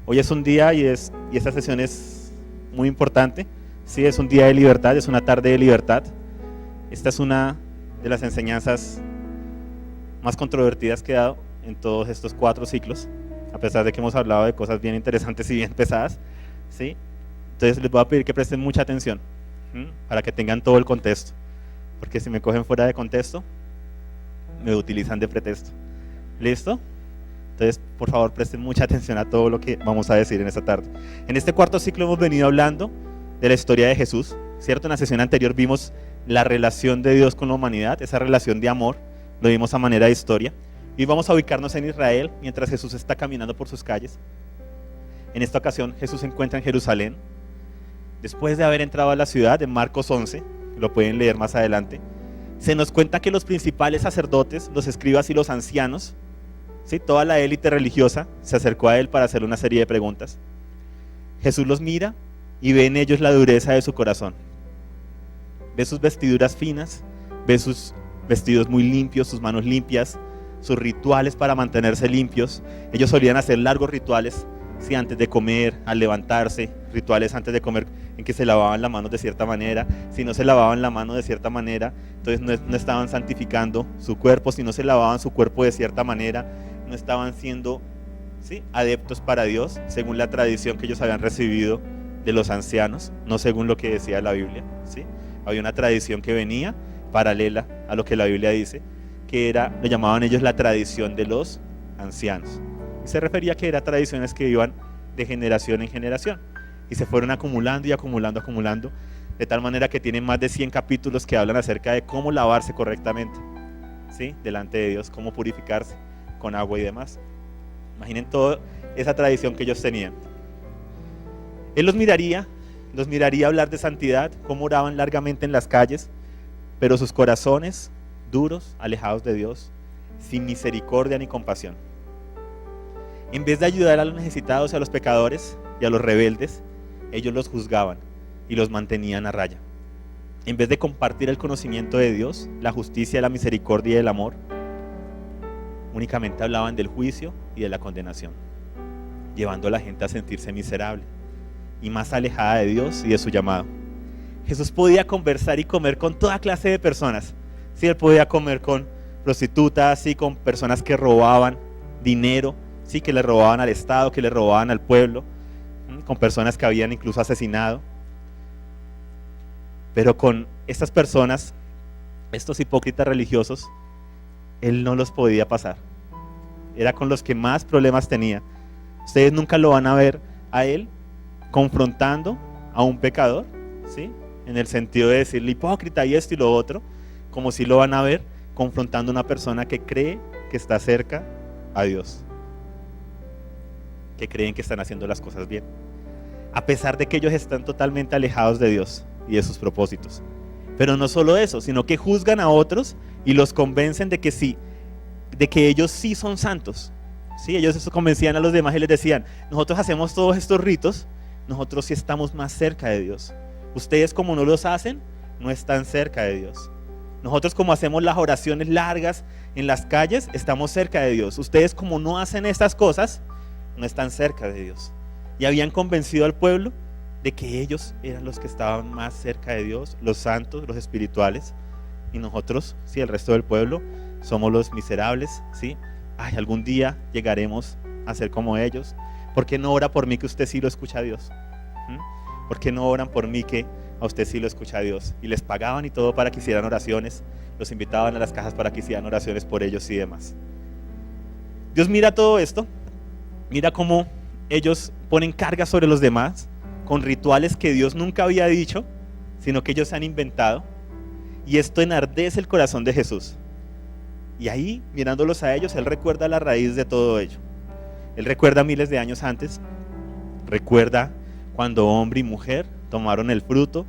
Hoy es un día y esta sesión es muy importante. Sí, es un día de libertad, es una tarde de libertad. Esta es una de las enseñanzas más controvertidas que he dado en todos estos 4 ciclos, a pesar de que hemos hablado de cosas bien interesantes y bien pesadas, ¿sí? Entonces les voy a pedir que presten mucha atención, para que tengan todo el contexto, porque si me cogen fuera de contexto, me utilizan de pretexto. ¿Listo? Entonces, por favor, presten mucha atención a todo lo que vamos a decir en esta tarde. En este 4 ciclo hemos venido hablando de la historia de Jesús, ¿cierto? En la sesión anterior vimos la relación de Dios con la humanidad, esa relación de amor, lo vimos a manera de historia. Y vamos a ubicarnos en Israel mientras Jesús está caminando por sus calles. En esta ocasión Jesús se encuentra en Jerusalén. Después de haber entrado a la ciudad, en Marcos 11, lo pueden leer más adelante, se nos cuenta que los principales sacerdotes, los escribas y los ancianos, ¿sí?, toda la élite religiosa se acercó a él para hacerle una serie de preguntas. Jesús los mira y ve en ellos la dureza de su corazón. Ve sus vestiduras finas, ve sus vestidos muy limpios, sus manos limpias, sus rituales para mantenerse limpios. Ellos solían hacer largos rituales, ¿sí?, antes de comer, al levantarse, rituales antes de comer en que se lavaban las manos de cierta manera. Si no se lavaban la mano de cierta manera, entonces no estaban santificando su cuerpo. Si no se lavaban su cuerpo de cierta manera, no estaban siendo, ¿sí?, adeptos para Dios, según la tradición que ellos habían recibido de los ancianos, no según lo que decía la Biblia, ¿sí? Había una tradición que venía paralela a lo que la Biblia dice, que era, lo llamaban ellos la tradición de los ancianos. Y se refería a que eran tradiciones que iban de generación en generación y se fueron acumulando y acumulando, de tal manera que tienen más de 100 capítulos que hablan acerca de cómo lavarse correctamente, ¿sí?, delante de Dios, cómo purificarse con agua y demás. Imaginen toda esa tradición que ellos tenían. Él los miraría hablar de santidad, cómo oraban largamente en las calles, pero sus corazones duros, alejados de Dios, sin misericordia ni compasión. En vez de ayudar a los necesitados y a los pecadores y a los rebeldes, ellos los juzgaban y los mantenían a raya. En vez de compartir el conocimiento de Dios, la justicia, la misericordia y el amor, únicamente hablaban del juicio y de la condenación, llevando a la gente a sentirse miserable y más alejada de Dios y de su llamado. Jesús podía conversar y comer con toda clase de personas. Sí, él podía comer con prostitutas, sí, con personas que robaban dinero, sí, que le robaban al Estado, que le robaban al pueblo, con personas que habían incluso asesinado. Pero con estas personas, estos hipócritas religiosos, él no los podía pasar. Era con los que más problemas tenía. Ustedes nunca lo van a ver a él confrontando a un pecador, ¿sí?, en el sentido de decirle hipócrita y esto y lo otro, como si lo van a ver confrontando a una persona que cree que está cerca a Dios, que creen que están haciendo las cosas bien, a pesar de que ellos están totalmente alejados de Dios y de sus propósitos. Pero no solo eso, sino que juzgan a otros y los convencen de que sí, de que ellos sí son santos. Sí, ellos eso convencían a los demás y les decían: nosotros hacemos todos estos ritos, nosotros sí estamos más cerca de Dios. Ustedes, como no los hacen, no están cerca de Dios. Nosotros, como hacemos las oraciones largas en las calles, estamos cerca de Dios. Ustedes, como no hacen estas cosas, no están cerca de Dios. Y habían convencido al pueblo de que ellos eran los que estaban más cerca de Dios, los santos, los espirituales, y nosotros, sí, el resto del pueblo, somos los miserables, ¿sí? Ay, algún día llegaremos a ser como ellos. ¿Por qué no ora por mí que usted sí lo escucha a Dios? ¿Por qué no oran por mí que a usted sí lo escucha a Dios? Y les pagaban y todo para que hicieran oraciones, los invitaban a las casas para que hicieran oraciones por ellos y demás. Dios mira todo esto, mira cómo ellos ponen carga sobre los demás con rituales que Dios nunca había dicho, sino que ellos han inventado, y esto enardece el corazón de Jesús. Y ahí, mirándolos a ellos, Él recuerda la raíz de todo ello. Él recuerda miles de años antes, recuerda cuando hombre y mujer tomaron el fruto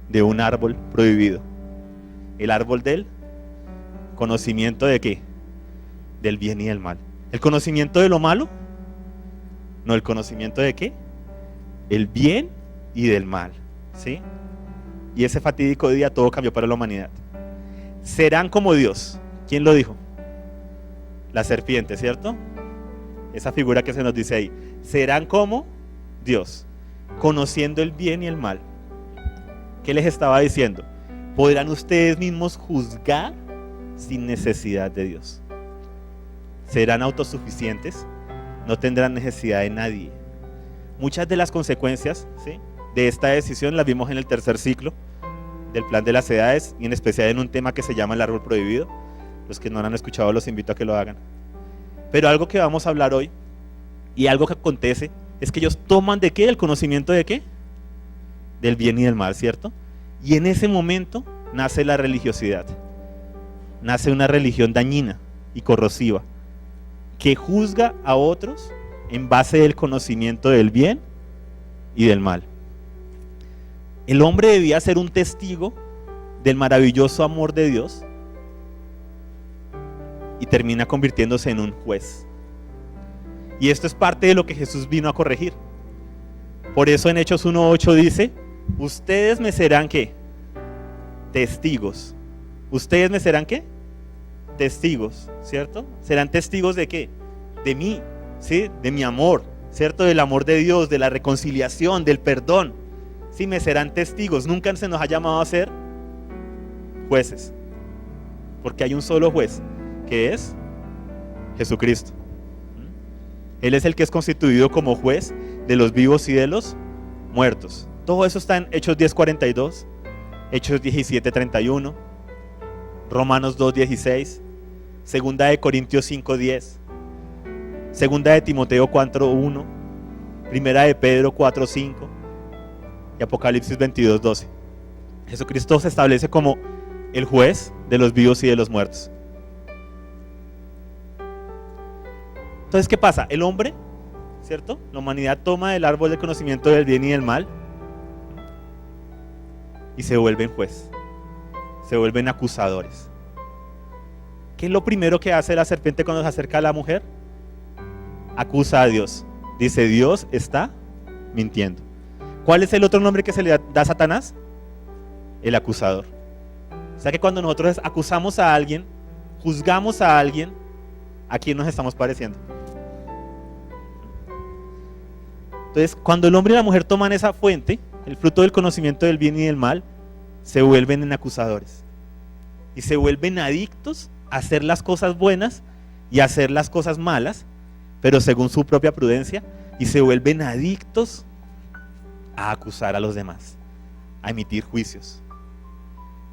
de un árbol prohibido. El árbol del conocimiento de ¿qué? Del bien y del mal. ¿El conocimiento de lo malo? No, el conocimiento de ¿qué? El bien y del mal, ¿sí? Y ese fatídico día todo cambió para la humanidad. Serán como Dios. ¿Quién lo dijo? La serpiente, ¿cierto? esa figura que se nos dice ahí, serán como Dios, conociendo el bien y el mal. ¿Qué les estaba diciendo? Podrán ustedes mismos juzgar sin necesidad de Dios. Serán autosuficientes, no tendrán necesidad de nadie. Muchas de las consecuencias, ¿sí?, de esta decisión las vimos en el tercer ciclo del plan de las edades, y en especial en un tema que se llama el árbol prohibido. Los que no lo han escuchado los invito a que lo hagan. Pero algo que vamos a hablar hoy, y algo que acontece, es que ellos toman ¿de qué? El conocimiento ¿de qué? Del bien y del mal, ¿cierto? Y en ese momento nace la religiosidad. Nace una religión dañina y corrosiva, que juzga a otros en base del conocimiento del bien y del mal. El hombre debía ser un testigo del maravilloso amor de Dios y termina convirtiéndose en un juez. Y esto es parte de lo que Jesús vino a corregir. Por eso en Hechos 1:8 dice, ustedes me serán ¿qué? Testigos. ¿Ustedes me serán qué? Testigos, ¿cierto? ¿Serán testigos de qué? De mí, ¿sí? De mi amor, ¿cierto? Del amor de Dios, de la reconciliación, del perdón. Sí, me serán testigos. Nunca se nos ha llamado a ser jueces, porque hay un solo juez, que es Jesucristo. Él es el que es constituido como juez de los vivos y de los muertos. Todo eso está en Hechos 10:42, Hechos 17:31, Romanos 2:16, Segunda de Corintios 5:10, Segunda de Timoteo 4:1, Primera de Pedro 4:5 y Apocalipsis 22:12. Jesucristo se establece como el juez de los vivos y de los muertos. Entonces, ¿qué pasa? El hombre, ¿cierto? La humanidad toma el árbol del conocimiento del bien y del mal y se vuelven juez, se vuelven acusadores. ¿Qué es lo primero que hace la serpiente cuando se acerca a la mujer? Acusa a Dios. Dice, Dios está mintiendo. ¿Cuál es el otro nombre que se le da a Satanás? El acusador. O sea que cuando nosotros acusamos a alguien, juzgamos a alguien, ¿a quién nos estamos pareciendo? Entonces, cuando el hombre y la mujer toman esa fuente, el fruto del conocimiento del bien y del mal, se vuelven en acusadores. Y se vuelven adictos a hacer las cosas buenas y a hacer las cosas malas, pero según su propia prudencia, y se vuelven adictos a acusar a los demás, a emitir juicios.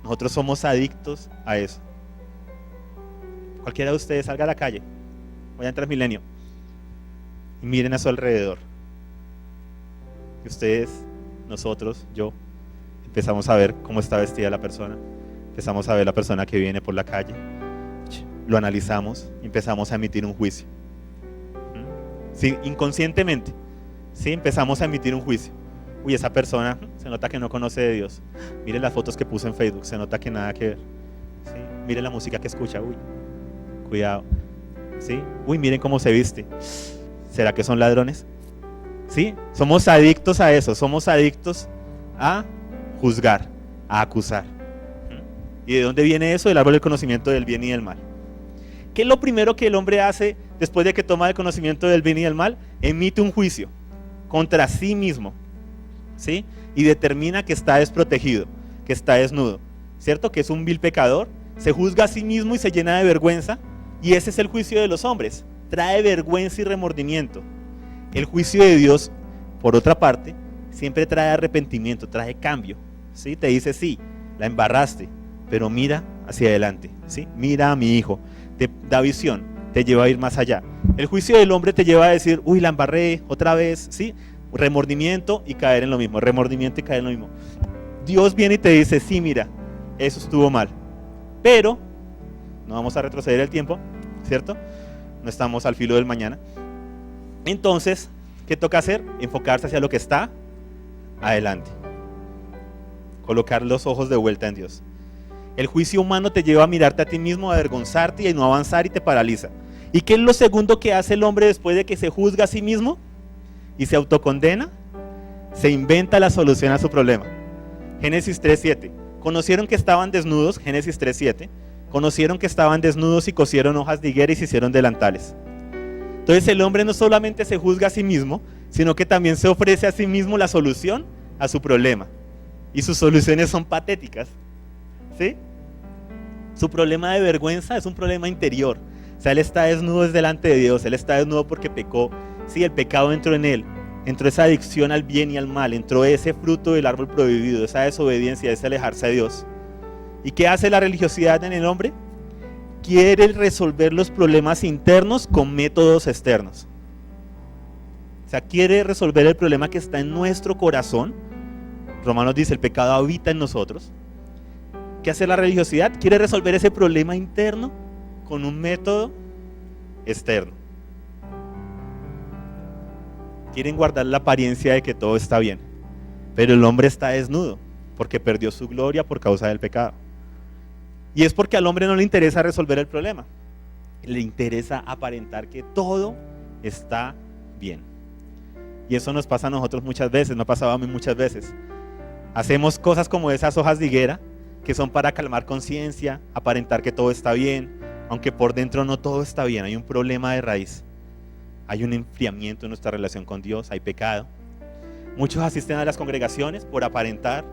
Nosotros somos adictos a eso. Cualquiera de ustedes salga a la calle, vayan tras Milenio y miren a su alrededor. Y ustedes, nosotros, yo, empezamos a ver cómo está vestida la persona, empezamos a ver la persona que viene por la calle, lo analizamos y empezamos a emitir un juicio. Sí, inconscientemente, sí, empezamos a emitir un juicio. Uy, esa persona se nota que no conoce de Dios. Miren las fotos que puso en Facebook, se nota que nada que ver. ¿Sí? Miren la música que escucha, uy, cuidado. ¿Sí? Uy, miren cómo se viste. ¿Será que son ladrones? ¿Sí? Somos adictos a eso, somos adictos a juzgar, a acusar. ¿Y de dónde viene eso? Del árbol del conocimiento del bien y del mal. ¿Qué es lo primero que el hombre hace después de que toma el conocimiento del bien y del mal? Emite un juicio contra sí mismo, ¿sí? Y determina que está desprotegido, que está desnudo, ¿cierto? Que es un vil pecador, se juzga a sí mismo y se llena de vergüenza, y ese es el juicio de los hombres, trae vergüenza y remordimiento. El juicio de Dios, por otra parte, siempre trae arrepentimiento, trae cambio, ¿sí? Te dice, sí, la embarraste, pero mira hacia adelante, ¿sí? Mira a mi hijo, te da visión, te lleva a ir más allá. El juicio del hombre te lleva a decir, uy, la embarré otra vez, ¿sí? Remordimiento y caer en lo mismo, remordimiento y caer en lo mismo. Dios viene y te dice, sí, mira, eso estuvo mal, pero no vamos a retroceder el tiempo, ¿cierto? No estamos al filo del mañana. Entonces, ¿qué toca hacer? Enfocarse hacia lo que está adelante, colocar los ojos de vuelta en Dios. El juicio humano te lleva a mirarte a ti mismo, a avergonzarte y a no avanzar, y te paraliza. ¿Y qué es lo segundo que hace el hombre después de que se juzga a sí mismo y se autocondena? Se inventa la solución a su problema. Génesis 3:7. Conocieron que estaban desnudos, Génesis 3:7. Conocieron que estaban desnudos y cosieron hojas de higuera y se hicieron delantales. Entonces el hombre no solamente se juzga a sí mismo, sino que también se ofrece a sí mismo la solución a su problema. Y sus soluciones son patéticas, ¿sí? Su problema de vergüenza es un problema interior. O sea, él está desnudo delante de Dios, él está desnudo porque pecó. Sí, el pecado entró en él, entró esa adicción al bien y al mal, entró ese fruto del árbol prohibido, esa desobediencia, ese alejarse de Dios. ¿Y qué hace la religiosidad en el hombre? Quiere resolver los problemas internos con métodos externos. O sea, quiere resolver el problema que está en nuestro corazón. Romanos dice, el pecado habita en nosotros. ¿Qué hace la religiosidad? Quiere resolver ese problema interno con un método externo. Quieren guardar la apariencia de que todo está bien, pero el hombre está desnudo porque perdió su gloria por causa del pecado. Y es porque al hombre no le interesa resolver el problema, le interesa aparentar que todo está bien. Y eso nos pasa a nosotros muchas veces, me ha pasado a mí muchas veces. Hacemos cosas como esas hojas de higuera que son para calmar conciencia, aparentar que todo está bien, aunque por dentro no todo está bien, hay un problema de raíz. Hay un enfriamiento en nuestra relación con Dios, hay pecado. Muchos asisten a las congregaciones por aparentar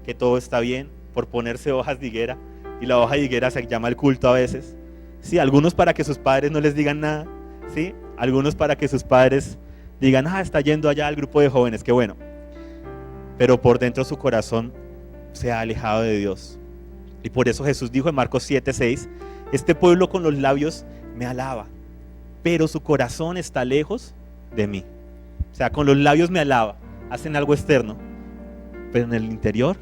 que todo está bien, por ponerse hojas de higuera, y la hoja de higuera se llama el culto a veces. Sí, algunos para que sus padres no les digan nada, ¿sí? Algunos para que sus padres digan, está yendo allá al grupo de jóvenes, qué bueno. Pero por dentro su corazón se ha alejado de Dios. Y por eso Jesús dijo en Marcos 7:6, este pueblo con los labios me alaba, pero su corazón está lejos de mí. O sea, con los labios me alaba, hacen algo externo, pero en el interior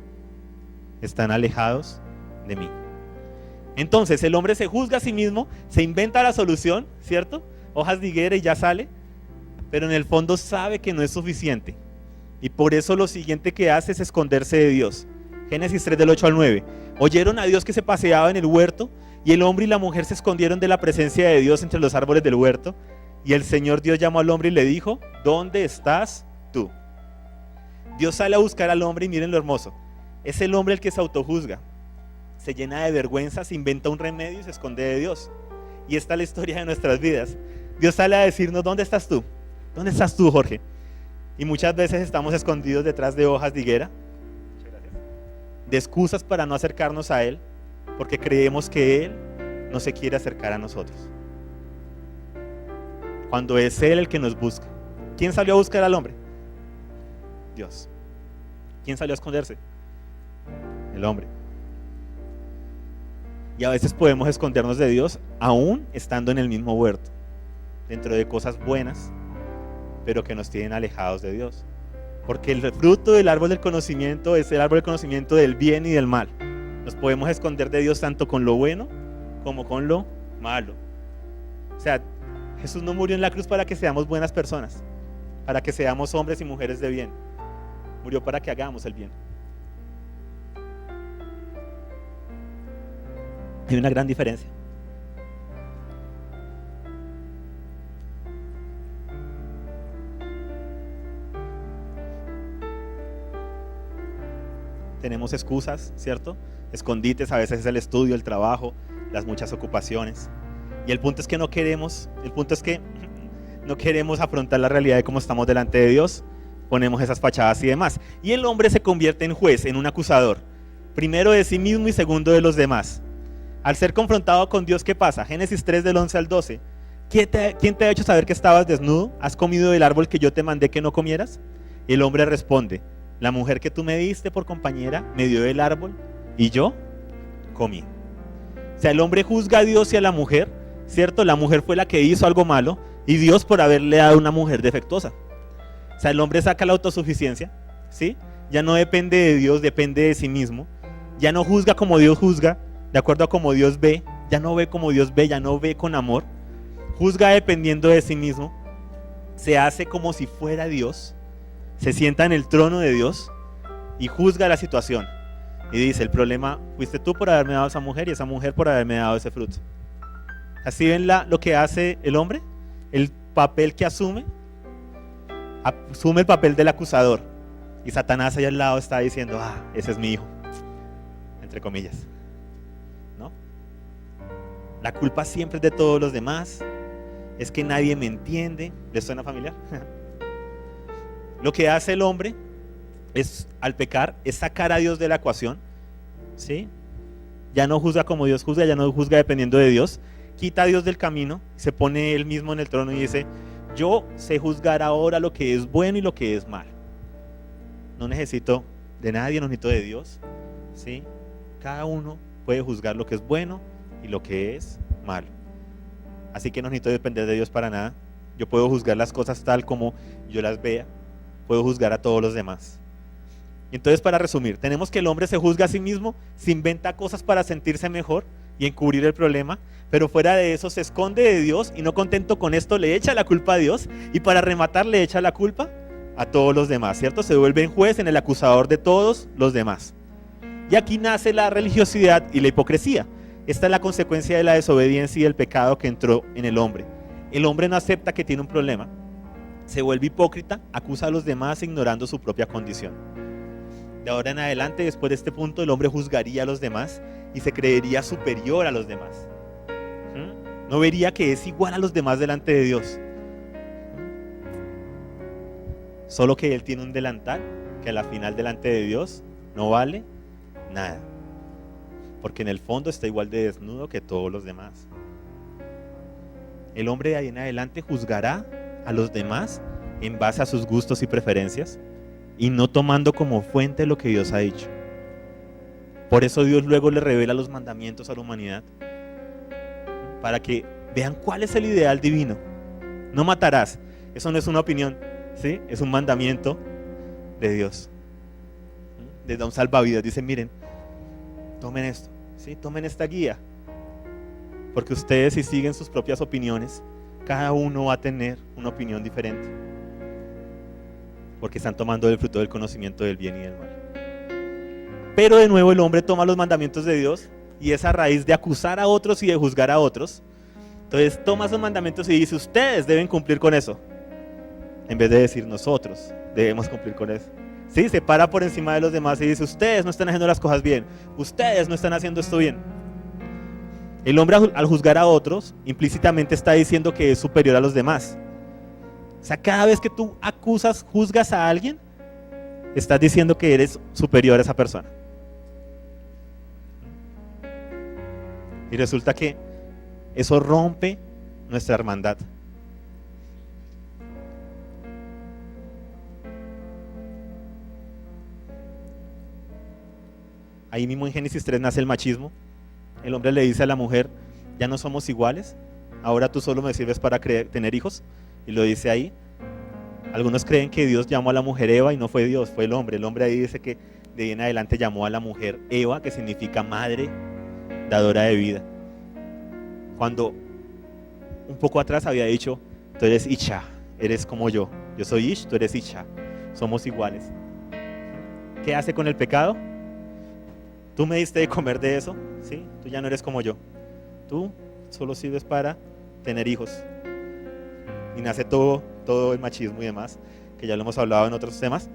están alejados de mí. Entonces el hombre se juzga a sí mismo, se inventa la solución, ¿cierto? Hojas de higuera y ya sale, pero en el fondo sabe que no es suficiente. Y por eso lo siguiente que hace es esconderse de Dios. Génesis 3 del 8 al 9. Oyeron a Dios que se paseaba en el huerto, y el hombre y la mujer se escondieron de la presencia de Dios entre los árboles del huerto. Y el Señor Dios llamó al hombre y le dijo, ¿dónde estás tú? Dios sale a buscar al hombre y miren lo hermoso. Es el hombre el que se autojuzga, se llena de vergüenza, se inventa un remedio y se esconde de Dios. Y esta es la historia de nuestras vidas. Dios sale a decirnos, ¿dónde estás tú? ¿Dónde estás tú, Jorge? Y muchas veces estamos escondidos detrás de hojas de higuera, de excusas para no acercarnos a Él, porque creemos que Él no se quiere acercar a nosotros, cuando es Él el que nos busca. ¿Quién salió a buscar al hombre? Dios. ¿Quién salió a esconderse? El hombre. Y a veces podemos escondernos de Dios aún estando en el mismo huerto, dentro de cosas buenas, pero que nos tienen alejados de Dios. Porque el fruto del árbol del conocimiento es el árbol del conocimiento del bien y del mal. Nos podemos esconder de Dios tanto con lo bueno como con lo malo. O sea, Jesús no murió en la cruz para que seamos buenas personas, para que seamos hombres y mujeres de bien. Murió para que hagamos el bien. Hay una gran diferencia. Tenemos excusas, ¿cierto? Escondites, a veces es el estudio, el trabajo, las muchas ocupaciones. Y el punto es que no queremos afrontar la realidad de cómo estamos delante de Dios. Ponemos esas fachadas y demás. Y el hombre se convierte en juez, en un acusador. Primero de sí mismo y segundo de los demás. Al ser confrontado con Dios, ¿qué pasa? Génesis 3 del 11 al 12. ¿Quién te ha hecho saber que estabas desnudo? ¿Has comido del árbol que yo te mandé que no comieras? Y el hombre responde, la mujer que tú me diste por compañera me dio del árbol y yo comí. O sea, el hombre juzga a Dios y a la mujer, ¿cierto? La mujer fue la que hizo algo malo y Dios por haberle dado una mujer defectuosa. O sea, el hombre saca la autosuficiencia, ¿sí? Ya no depende de Dios, depende de sí mismo. Ya no juzga como Dios juzga, de acuerdo a como Dios ve. Ya no ve como Dios ve, ya no ve con amor. Juzga dependiendo de sí mismo. Se hace como si fuera Dios. Se sienta en el trono de Dios y juzga la situación. Y dice, el problema fuiste tú por haberme dado esa mujer y esa mujer por haberme dado ese fruto. Así ven lo que hace el hombre, el papel que asume el papel del acusador. Y Satanás allá al lado está diciendo, ese es mi hijo, entre comillas, ¿no? La culpa siempre es de todos los demás. es que nadie me entiende. ¿Les suena familiar? Lo que hace el hombre es, al pecar, es sacar a Dios de la ecuación, ¿sí? Ya no juzga como Dios juzga, ya no juzga dependiendo de Dios, quita a Dios del camino, se pone él mismo en el trono y dice: yo sé juzgar ahora lo que es bueno y lo que es malo. No necesito de nadie, no necesito de Dios, ¿sí? Cada uno puede juzgar lo que es bueno y lo que es malo. Así que no necesito depender de Dios para nada. Yo puedo juzgar las cosas tal como yo las vea, puedo juzgar a todos los demás. Entonces, para resumir, tenemos que el hombre se juzga a sí mismo, se inventa cosas para sentirse mejor y encubrir el problema, pero fuera de eso se esconde de Dios y, no contento con esto, le echa la culpa a Dios, y para rematar le echa la culpa a todos los demás, ¿cierto? Se vuelve en juez, en el acusador de todos los demás. Y aquí nace la religiosidad y la hipocresía. Esta es la consecuencia de la desobediencia y del pecado que entró en el hombre. El hombre no acepta que tiene un problema, se vuelve hipócrita, acusa a los demás ignorando su propia condición. De ahora en adelante, después de este punto, el hombre juzgaría a los demás y se creería superior a los demás. No vería que es igual a los demás delante de Dios. Solo que él tiene un delantal que a la final delante de Dios no vale nada, porque en el fondo está igual de desnudo que todos los demás. El hombre de ahí en adelante juzgará a los demás en base a sus gustos y preferencias y no tomando como fuente lo que Dios ha dicho. Por eso Dios luego le revela los mandamientos a la humanidad, para que vean cuál es el ideal divino. No matarás. Eso no es una opinión, ¿sí? Es un mandamiento de Dios. Les da un salvavidas. Dicen: miren, tomen esto, ¿sí? Tomen esta guía, porque ustedes, si siguen sus propias opiniones, cada uno va a tener una opinión diferente, porque están tomando el fruto del conocimiento del bien y del mal. Pero de nuevo el hombre toma los mandamientos de Dios, y es a raíz de acusar a otros y de juzgar a otros. Entonces toma esos mandamientos y dice: ustedes deben cumplir con eso, en vez de decir nosotros debemos cumplir con eso. Sí, se para por encima de los demás y dice: ustedes no están haciendo las cosas bien, ustedes no están haciendo esto bien. El hombre, al juzgar a otros, implícitamente está diciendo que es superior a los demás. O sea, cada vez que tú acusas, juzgas a alguien, estás diciendo que eres superior a esa persona. Y resulta que eso rompe nuestra hermandad. Ahí mismo en Génesis 3 nace el machismo. El hombre le dice a la mujer: ya no somos iguales, ahora tú solo me sirves para tener hijos. Y lo dice ahí. Algunos creen que Dios llamó a la mujer Eva y no fue Dios, fue el hombre. El hombre ahí dice que de ahí en adelante llamó a la mujer Eva, que significa madre, dadora de vida. Cuando un poco atrás había dicho: tú eres Isha, eres como yo soy Ish, tú eres Isha, somos iguales. ¿Qué hace con el pecado? Tú me diste de comer de eso, ¿sí? Tú ya no eres como yo, tú solo sirves para tener hijos. Y nace todo el machismo y demás, que ya lo hemos hablado en otros temas.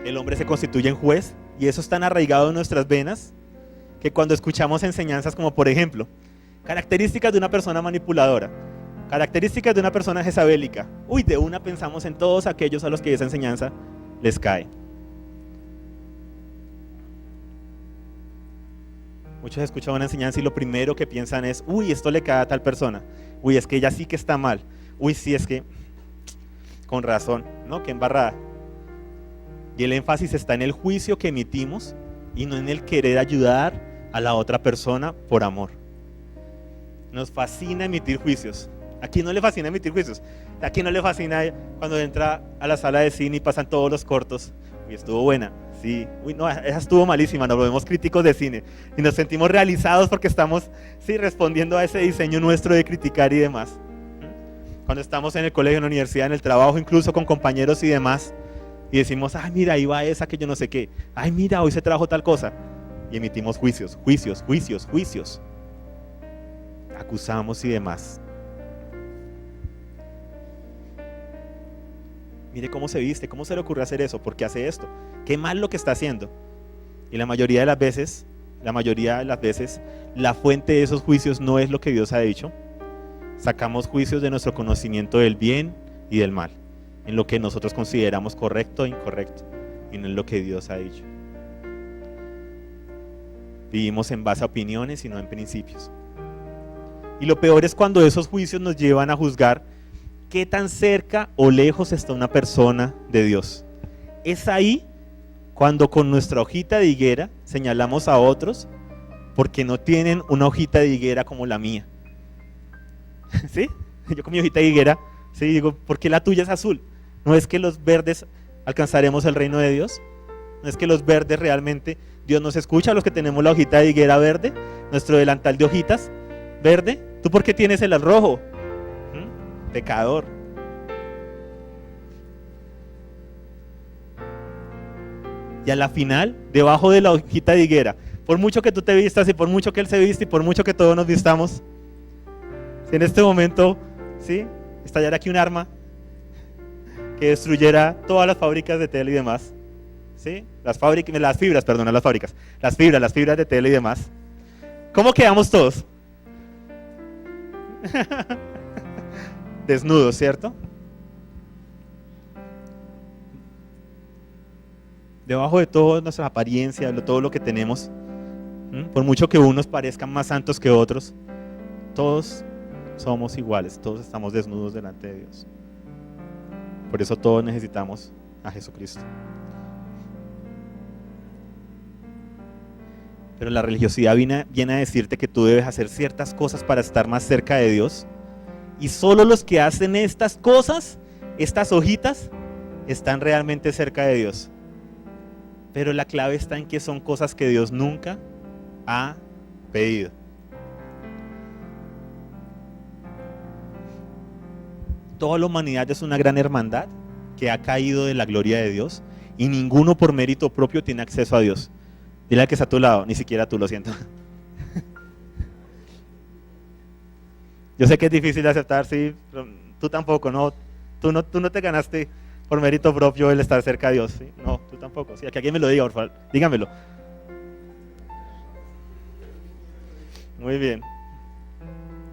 El hombre se constituye en juez, y eso es tan arraigado en nuestras venas que cuando escuchamos enseñanzas como, por ejemplo, características de una persona manipuladora, características de una persona jezabélica, de una pensamos en todos aquellos a los que esa enseñanza les cae. Muchos escuchan una enseñanza y lo primero que piensan es: esto le cae a tal persona, es que ella sí que está mal, sí, es que con razón, ¿no? Qué embarrada. Y el énfasis está en el juicio que emitimos y no en el querer ayudar a la otra persona por amor. Nos fascina emitir juicios. ¿A quién no le fascina emitir juicios? ¿A quién no le fascina cuando entra a la sala de cine y pasan todos los cortos? Estuvo buena, sí. No, esa estuvo malísima. Nos volvemos críticos de cine y nos sentimos realizados porque estamos, sí, respondiendo a ese diseño nuestro de criticar y demás. Cuando estamos en el colegio, en la universidad, en el trabajo, incluso con compañeros y demás, y decimos: mira, ahí va esa que yo no sé qué, mira, hoy se trajo tal cosa, y emitimos juicios, acusamos y demás. Mire cómo se viste, cómo se le ocurre hacer eso, por qué hace esto, qué mal lo que está haciendo. Y la mayoría de las veces, la fuente de esos juicios no es lo que Dios ha dicho, sacamos juicios de nuestro conocimiento del bien y del mal, en lo que nosotros consideramos correcto e incorrecto, y no en lo que Dios ha dicho. Vivimos en base a opiniones y no en principios. Y lo peor es cuando esos juicios nos llevan a juzgar qué tan cerca o lejos está una persona de Dios. Es ahí cuando con nuestra hojita de higuera señalamos a otros porque no tienen una hojita de higuera como la mía. ¿Sí? Yo con mi hojita de higuera, sí, digo, ¿por qué la tuya es azul? ¿No es que los verdes alcanzaremos el reino de Dios? ¿No es que los verdes realmente Dios nos escucha a los que tenemos la hojita de higuera verde, nuestro delantal de hojitas verde? ¿Tú por qué tienes el rojo? Pecador. Y a la final, debajo de la hojita de higuera, por mucho que tú te vistas y por mucho que él se viste y por mucho que todos nos vistamos, si en este momento, ¿sí?, estallara aquí un arma que destruyera todas las fábricas de tela y demás, ¿sí?, las fibras de tela y demás, ¿cómo quedamos todos? Desnudos, ¿cierto? Debajo de toda nuestra apariencia, todo lo que tenemos, por mucho que unos parezcan más santos que otros, todos somos iguales, todos estamos desnudos delante de Dios. Por eso todos necesitamos a Jesucristo. Pero la religiosidad viene a decirte que tú debes hacer ciertas cosas para estar más cerca de Dios, y solo los que hacen estas cosas, estas hojitas, están realmente cerca de Dios. Pero la clave está en que son cosas que Dios nunca ha pedido. Toda la humanidad es una gran hermandad que ha caído de la gloria de Dios, y ninguno por mérito propio tiene acceso a Dios. Dile al que está a tu lado, ni siquiera tú, lo siento. Yo sé que es difícil de aceptar, sí, pero tú tampoco, ¿no? Tú no te ganaste por mérito propio el estar cerca de Dios, ¿sí? No, tú tampoco. Sí, que alguien me lo diga, por favor, dígamelo. Muy bien.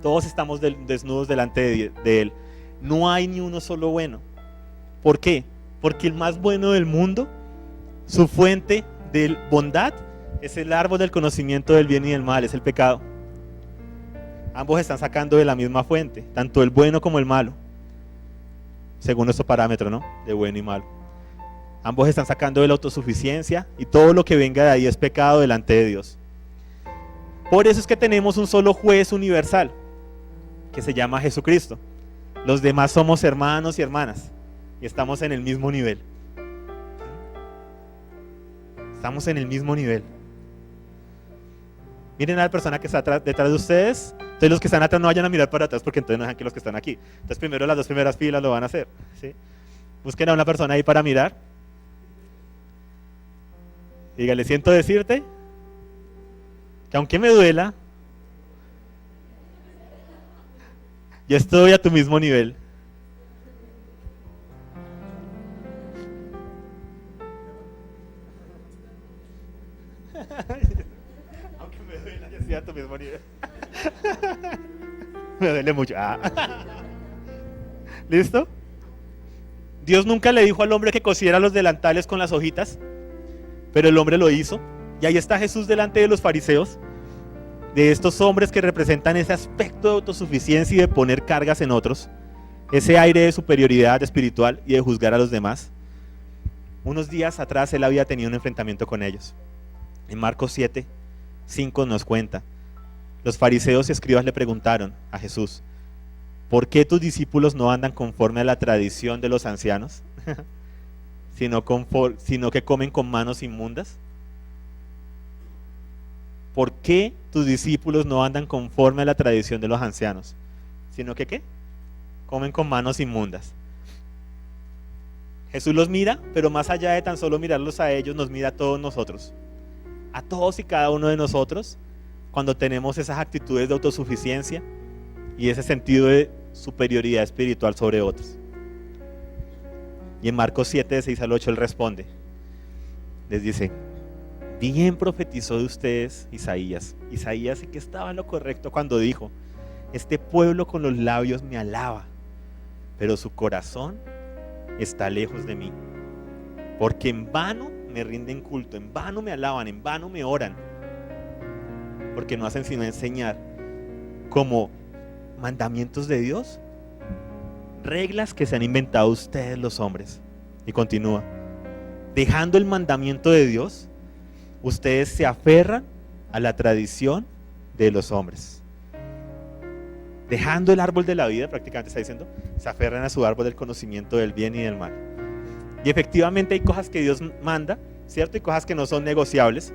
Todos estamos desnudos delante de Él. No hay ni uno solo bueno. ¿Por qué? Porque el más bueno del mundo, su fuente de bondad, es el árbol del conocimiento del bien y del mal, es el pecado. Ambos están sacando de la misma fuente, tanto el bueno como el malo, según nuestro parámetro, ¿no?, de bueno y malo. Ambos están sacando de la autosuficiencia, y todo lo que venga de ahí es pecado delante de Dios. Por eso es que tenemos un solo juez universal, que se llama Jesucristo. Los demás somos hermanos y hermanas, y estamos en el mismo nivel. Estamos en el mismo nivel. Miren a la persona que está detrás de ustedes. Entonces los que están atrás no vayan a mirar para atrás, porque entonces no dejan que los que están aquí. Entonces primero las dos primeras filas lo van a hacer, ¿sí? Busquen a una persona ahí para mirar. Dígale, siento decirte que aunque me duela, yo estoy a tu mismo nivel. Aunque me duela, yo estoy a tu mismo nivel. Me duele mucho. ¿Listo? Dios nunca le dijo al hombre que cosiera los delantales con las hojitas, pero el hombre lo hizo. Y ahí está Jesús delante de los fariseos, de estos hombres que representan ese aspecto de autosuficiencia y de poner cargas en otros, ese aire de superioridad espiritual y de juzgar a los demás. Unos días atrás él había tenido un enfrentamiento con ellos. En Marcos 7:5 nos cuenta: los fariseos y escribas le preguntaron a Jesús: ¿por qué tus discípulos no andan conforme a la tradición de los ancianos, sino que comen con manos inmundas? ¿Por qué tus discípulos no andan conforme a la tradición de los ancianos, sino que ¿qué? Comen con manos inmundas. Jesús los mira, pero más allá de tan solo mirarlos a ellos, nos mira a todos nosotros, a todos y cada uno de nosotros, cuando tenemos esas actitudes de autosuficiencia y ese sentido de superioridad espiritual sobre otros. Y en Marcos 7:6-8 él responde, les dice: bien profetizó de ustedes Isaías. Isaías sí que estaba en lo correcto cuando dijo: este pueblo con los labios me alaba, pero su corazón está lejos de mí. Porque en vano me rinden culto, en vano me alaban, en vano me oran. Porque no hacen sino enseñar como mandamientos de Dios, reglas que se han inventado ustedes los hombres. Y continúa: dejando el mandamiento de Dios, ustedes se aferran a la tradición de los hombres. Dejando el árbol de la vida, prácticamente está diciendo, se aferran a su árbol del conocimiento del bien y del mal. Y efectivamente hay cosas que Dios manda, ¿cierto? Y cosas que no son negociables.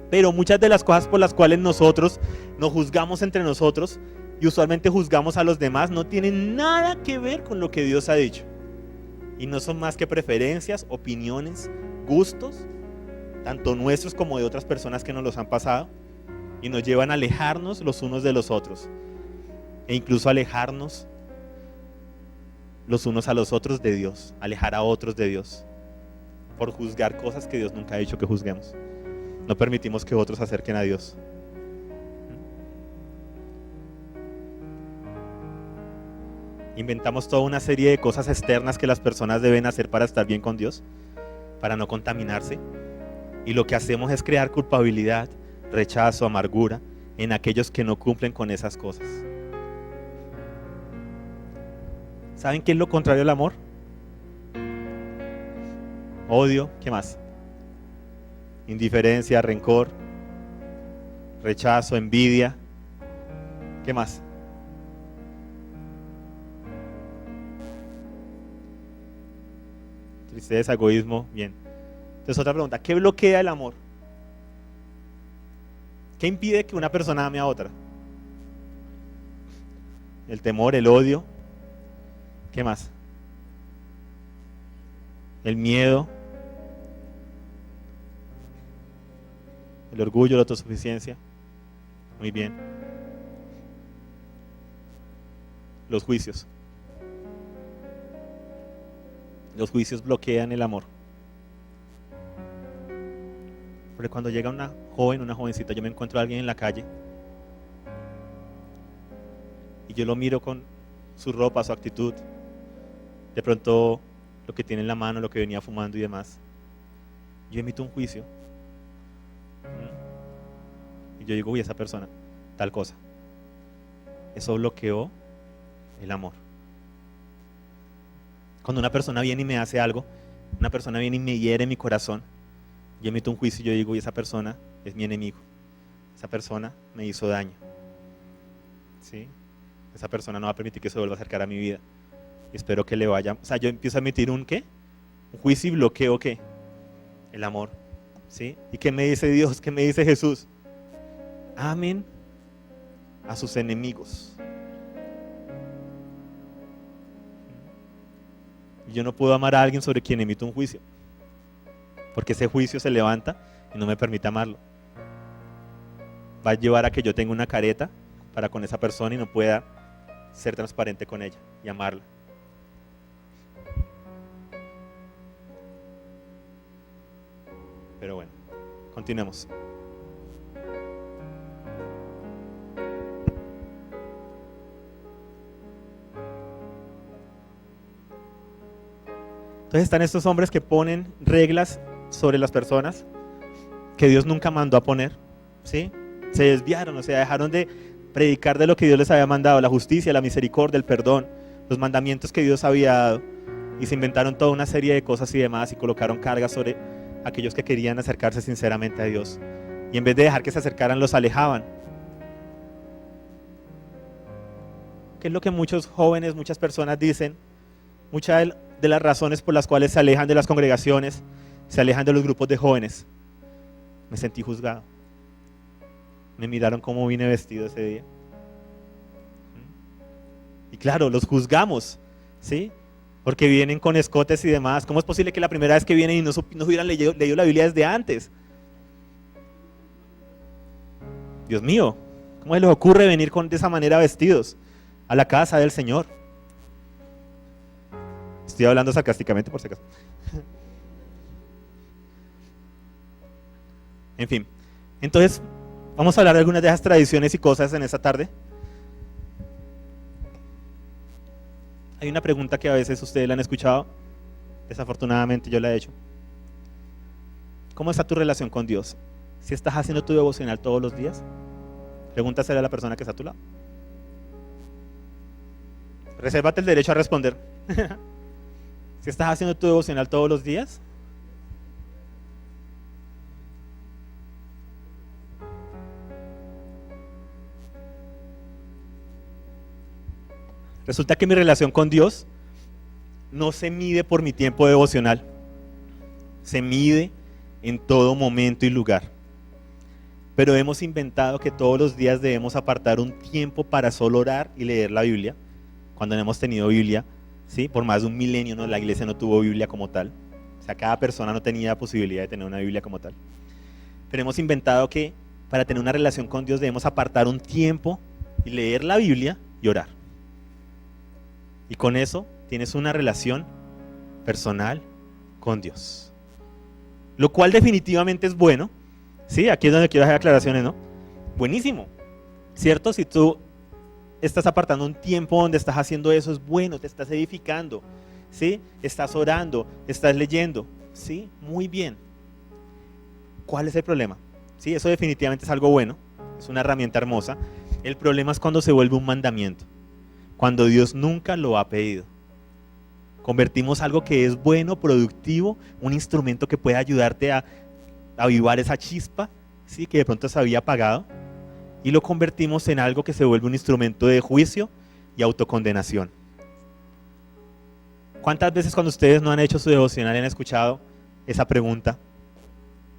Pero muchas de las cosas por las cuales nosotros nos juzgamos entre nosotros y usualmente juzgamos a los demás no tienen nada que ver con lo que Dios ha dicho. Y no son más que preferencias, opiniones, gustos, tanto nuestros como de otras personas que nos los han pasado, y nos llevan a alejarnos los unos de los otros, e incluso alejarnos los unos a los otros de Dios, alejar a otros de Dios, por juzgar cosas que Dios nunca ha dicho que juzguemos. No permitimos que otros se acerquen a Dios. Inventamos toda una serie de cosas externas que las personas deben hacer para estar bien con Dios, para no contaminarse. Y lo que hacemos es crear culpabilidad, rechazo, amargura en aquellos que no cumplen con esas cosas. ¿Saben qué es lo contrario al amor? Odio, ¿qué más? Indiferencia, rencor, rechazo, envidia. ¿Qué más? Tristeza, egoísmo. Bien. Entonces, otra pregunta: ¿qué bloquea el amor? ¿Qué impide que una persona ame a otra? El temor, el odio. ¿Qué más? El miedo, el orgullo, la autosuficiencia. Muy bien. Los juicios. Los juicios bloquean el amor. Porque cuando llega una joven, una jovencita, yo me encuentro a alguien en la calle y yo lo miro con su ropa, su actitud, de pronto lo que tiene en la mano, lo que venía fumando y demás, yo emito un juicio y yo digo: uy, esa persona, tal cosa. Eso bloqueó el amor. Cuando una persona viene y me hace algo, una persona viene y me hiere mi corazón, yo emito un juicio y yo digo: y esa persona es mi enemigo, esa persona me hizo daño, ¿sí? Esa persona no va a permitir que se vuelva a acercar a mi vida, y espero que le vaya. O sea, yo empiezo a emitir un ¿qué? Un juicio y bloqueo ¿qué? El amor, ¿sí? ¿Y qué me dice Dios? ¿Qué me dice Jesús? Amen a sus enemigos. Yo no puedo amar a alguien sobre quien emito un juicio, porque ese juicio se levanta y no me permite amarlo. Va a llevar a que yo tenga una careta para con esa persona y no pueda ser transparente con ella y amarla. Pero bueno, continuemos. Entonces están estos hombres que ponen reglas sobre las personas que Dios nunca mandó a poner, ¿sí? Se desviaron, o sea, dejaron de predicar de lo que Dios les había mandado, la justicia, la misericordia, el perdón, los mandamientos que Dios había dado, y se inventaron toda una serie de cosas y demás, y colocaron cargas sobre aquellos que querían acercarse sinceramente a Dios, y en vez de dejar que se acercaran, los alejaban. ¿Qué es lo que muchos jóvenes, muchas personas dicen? Muchas de las razones por las cuales se alejan de las congregaciones, se alejan de los grupos de jóvenes: me sentí juzgado, me miraron cómo vine vestido ese día. Y claro, los juzgamos, ¿sí? Porque vienen con escotes y demás. ¿Cómo es posible que la primera vez que vienen y no hubieran leído la Biblia desde antes? Dios mío, ¿cómo les ocurre venir de esa manera vestidos a la casa del Señor? Estoy hablando sarcásticamente, por si acaso. En fin, entonces vamos a hablar de algunas de esas tradiciones y cosas en esta tarde Hay una pregunta que a veces ustedes la han escuchado, desafortunadamente yo la he hecho. ¿Cómo está tu relación con Dios? Si estás haciendo tu devocional todos los días, pregúntasela a la persona que está a tu lado. Resérvate el derecho a responder. Si estás haciendo tu devocional todos los días, resulta que mi relación con Dios no se mide por mi tiempo devocional, se mide en todo momento y lugar. Pero hemos inventado que todos los días debemos apartar un tiempo para solo orar y leer la Biblia, cuando no hemos tenido Biblia, ¿sí? Por más de un milenio, ¿no? La iglesia no tuvo Biblia como tal, o sea, cada persona no tenía posibilidad de tener una Biblia como tal. Pero hemos inventado que para tener una relación con Dios debemos apartar un tiempo y leer la Biblia y orar. Y con eso tienes una relación personal con Dios. Lo cual definitivamente es bueno. Sí, aquí es donde quiero hacer aclaraciones, ¿no? Buenísimo, ¿cierto? Si tú estás apartando un tiempo donde estás haciendo eso, es bueno, te estás edificando, ¿sí? Estás orando, estás leyendo, ¿sí? Muy bien. ¿Cuál es el problema? Sí, eso definitivamente es algo bueno, es una herramienta hermosa. El problema es cuando se vuelve un mandamiento, cuando Dios nunca lo ha pedido. Convertimos algo que es bueno, productivo, un instrumento que puede ayudarte a avivar esa chispa, ¿sí? Que de pronto se había apagado, y lo convertimos en algo que se vuelve un instrumento de juicio y autocondenación. ¿Cuántas veces cuando ustedes no han hecho su devocional han escuchado esa pregunta?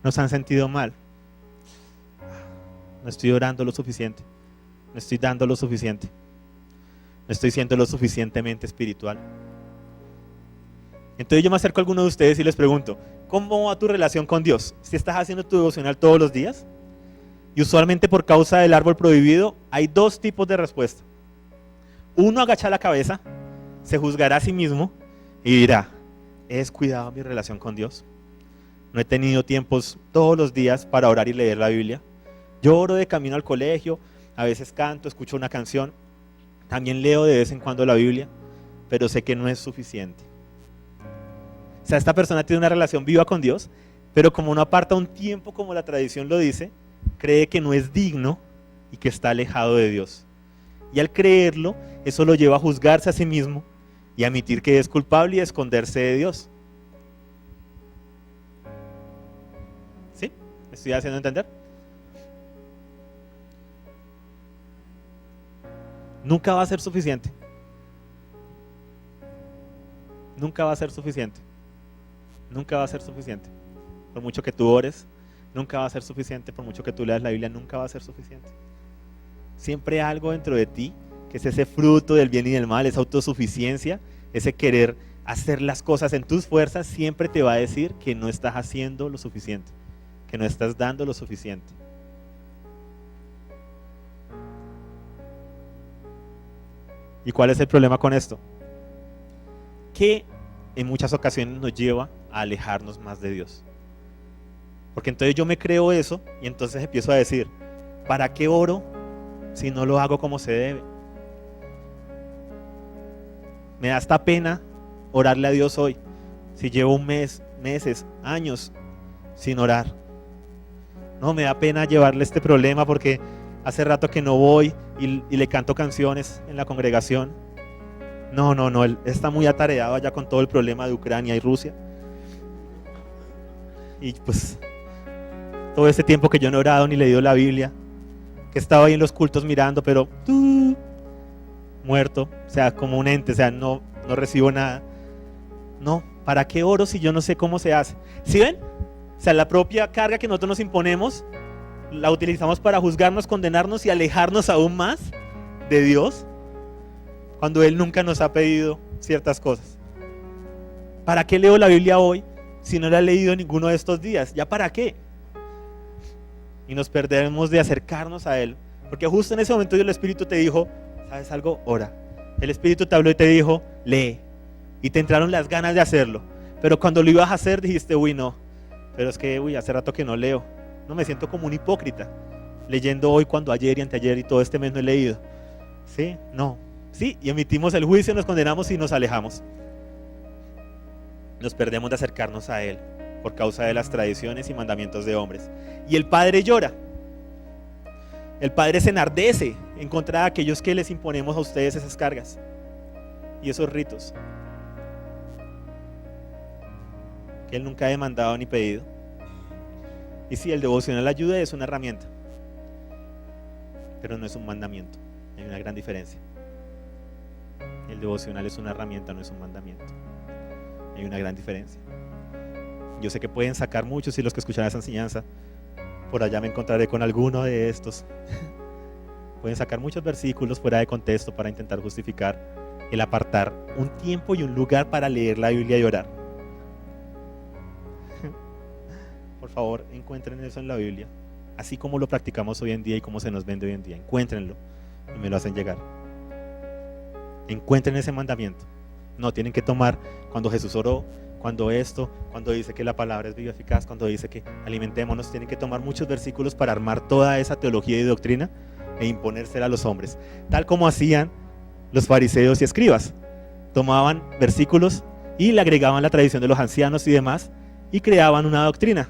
¿No se han sentido mal? No estoy orando lo suficiente, no estoy dando lo suficiente, no estoy siendo lo suficientemente espiritual. Entonces yo me acerco a alguno de ustedes y les pregunto, ¿cómo va tu relación con Dios? Si estás haciendo tu devocional todos los días, y usualmente por causa del árbol prohibido, hay dos tipos de respuesta. Uno agacha la cabeza, se juzgará a sí mismo y dirá, ¿he descuidado mi relación con Dios? No he tenido tiempos todos los días para orar y leer la Biblia. Yo oro de camino al colegio, a veces canto, escucho una canción, también leo de vez en cuando la Biblia, pero sé que no es suficiente. O sea, esta persona tiene una relación viva con Dios, pero como no aparta un tiempo como la tradición lo dice, cree que no es digno y que está alejado de Dios. Y al creerlo, eso lo lleva a juzgarse a sí mismo y a admitir que es culpable y a esconderse de Dios. ¿Sí? ¿Me estoy haciendo entender? Nunca va a ser suficiente. Nunca va a ser suficiente. Nunca va a ser suficiente. Por mucho que tú ores, nunca va a ser suficiente. Por mucho que tú leas la Biblia, nunca va a ser suficiente. Siempre hay algo dentro de ti, que es ese fruto del bien y del mal, esa autosuficiencia, ese querer hacer las cosas en tus fuerzas, siempre te va a decir que no estás haciendo lo suficiente, que no estás dando lo suficiente. ¿Y cuál es el problema con esto? Que en muchas ocasiones nos lleva a alejarnos más de Dios. Porque entonces yo me creo eso y entonces empiezo a decir, ¿para qué oro si no lo hago como se debe? Me da hasta pena orarle a Dios hoy, si llevo un mes, meses, años sin orar. No, me da pena llevarle este problema porque hace rato que no voy y le canto canciones en la congregación. No, él está muy atareado allá con todo el problema de Ucrania y Rusia. Y pues todo este tiempo que yo no he orado ni leído la Biblia, que he estado ahí en los cultos mirando, pero muerto, o sea, como un ente, o sea, no recibo nada. No, ¿para qué oro si yo no sé cómo se hace? ¿Sí ven? O sea, la propia carga que nosotros nos imponemos la utilizamos para juzgarnos, condenarnos y alejarnos aún más de Dios, cuando Él nunca nos ha pedido ciertas cosas. ¿Para qué leo la Biblia hoy si no la he leído ninguno de estos días? ¿Ya para qué? Y nos perdemos de acercarnos a Él, porque justo en ese momento el Espíritu te dijo, ¿sabes algo? Ora. El Espíritu te habló y te dijo, lee. Y te entraron las ganas de hacerlo, pero cuando lo ibas a hacer dijiste, uy, no, pero es que hace rato que no leo. No, me siento como un hipócrita leyendo hoy cuando ayer y anteayer y todo este mes no he leído. ¿Sí? No. Sí, y emitimos el juicio, nos condenamos y nos alejamos. Nos perdemos de acercarnos a Él por causa de las tradiciones y mandamientos de hombres. Y el Padre llora. El Padre se enardece en contra de aquellos que les imponemos a ustedes esas cargas y esos ritos que Él nunca ha demandado ni pedido. Y sí, el devocional ayuda, es una herramienta, pero no es un mandamiento. Hay una gran diferencia. El devocional es una herramienta, no es un mandamiento. Hay una gran diferencia. Yo sé que pueden sacar muchos, y los que escuchan esa enseñanza, por allá me encontraré con alguno de estos. Pueden sacar muchos versículos fuera de contexto para intentar justificar el apartar un tiempo y un lugar para leer la Biblia y orar. Por favor, encuentren eso en la Biblia, así como lo practicamos hoy en día y como se nos vende hoy en día. Encuéntrenlo y me lo hacen llegar. Encuentren ese mandamiento. No, tienen que tomar cuando Jesús oró, cuando dice que la palabra es viva y eficaz, cuando dice que alimentémonos. Tienen que tomar muchos versículos para armar toda esa teología y doctrina e imponérsela a los hombres, tal como hacían los fariseos y escribas. Tomaban versículos y le agregaban la tradición de los ancianos y demás, y creaban una doctrina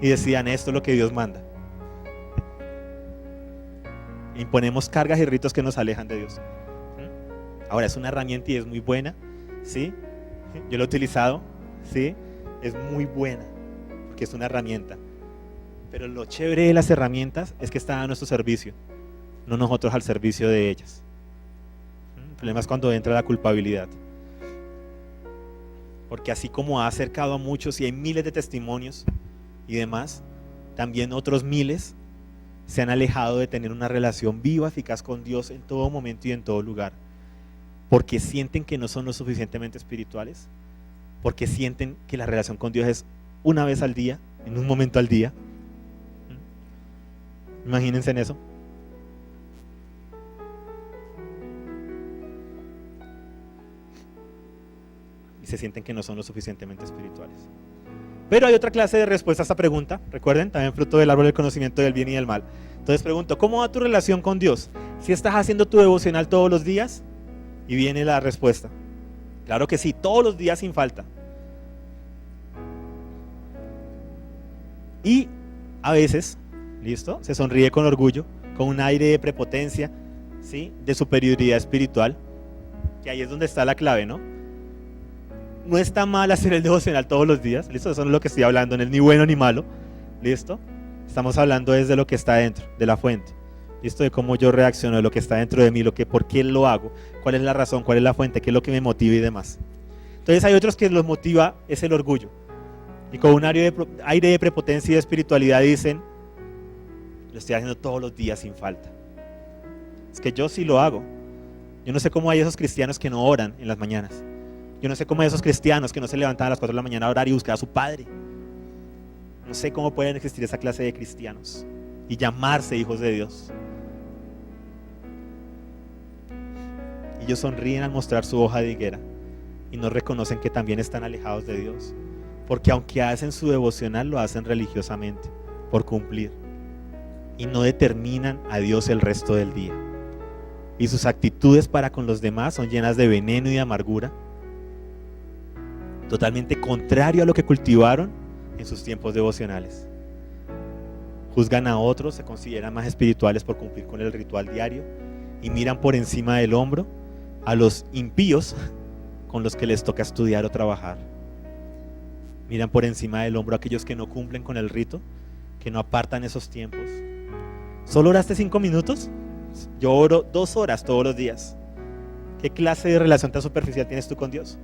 y decían: esto es lo que Dios manda. Imponemos cargas y ritos que nos alejan de Dios. Ahora, es una herramienta y es muy buena, ¿sí? Yo lo he utilizado, ¿sí? Es muy buena porque es una herramienta. Pero lo chévere de las herramientas es que están a nuestro servicio, no nosotros al servicio de ellas. El problema es cuando entra la culpabilidad. Porque así como ha acercado a muchos y hay miles de testimonios y demás, también otros miles se han alejado de tener una relación viva, eficaz con Dios en todo momento y en todo lugar. Porque sienten que no son lo suficientemente espirituales, porque sienten que la relación con Dios es una vez al día, en un momento al día. Imagínense en eso. Y se sienten que no son lo suficientemente espirituales. Pero hay otra clase de respuesta a esta pregunta. Recuerden, también fruto del árbol del conocimiento del bien y del mal. Entonces pregunto: ¿cómo va tu relación con Dios? Si estás haciendo tu devocional todos los días. Y viene la respuesta: claro que sí, todos los días sin falta. Y a veces, ¿listo?, se sonríe con orgullo, con un aire de prepotencia, ¿sí?, de superioridad espiritual, que ahí es donde está la clave, ¿no? No está mal hacer el devocional todos los días, ¿listo? Eso no es lo que estoy hablando, no es ni bueno ni malo, ¿listo? Estamos hablando desde lo que está dentro, de la fuente, ¿listo? De cómo yo reacciono, de lo que está dentro de mí, por qué lo hago, cuál es la razón, cuál es la fuente, qué es lo que me motiva y demás. Entonces hay otros que los motiva es el orgullo, y con un aire de prepotencia y de espiritualidad dicen: lo estoy haciendo todos los días sin falta. Es que yo sí lo hago. Yo no sé cómo hay esos cristianos que no oran en las mañanas. Yo no sé cómo hay esos cristianos que no se levantan a las 4 de la mañana a orar y buscar a su Padre. No sé cómo pueden existir esa clase de cristianos y llamarse hijos de Dios. Ellos sonríen al mostrar su hoja de higuera y no reconocen que también están alejados de Dios, porque aunque hacen su devocional, lo hacen religiosamente, por cumplir, y no determinan a Dios el resto del día. Y sus actitudes para con los demás son llenas de veneno y de amargura, totalmente contrario a lo que cultivaron en sus tiempos devocionales. Juzgan a otros, se consideran más espirituales por cumplir con el ritual diario y miran por encima del hombro a los impíos con los que les toca estudiar o trabajar. Miran por encima del hombro a aquellos que no cumplen con el rito, que no apartan esos tiempos. ¿Solo oraste 5 minutos? Yo oro 2 horas todos los días. ¿Qué clase de relación tan superficial tienes tú con Dios?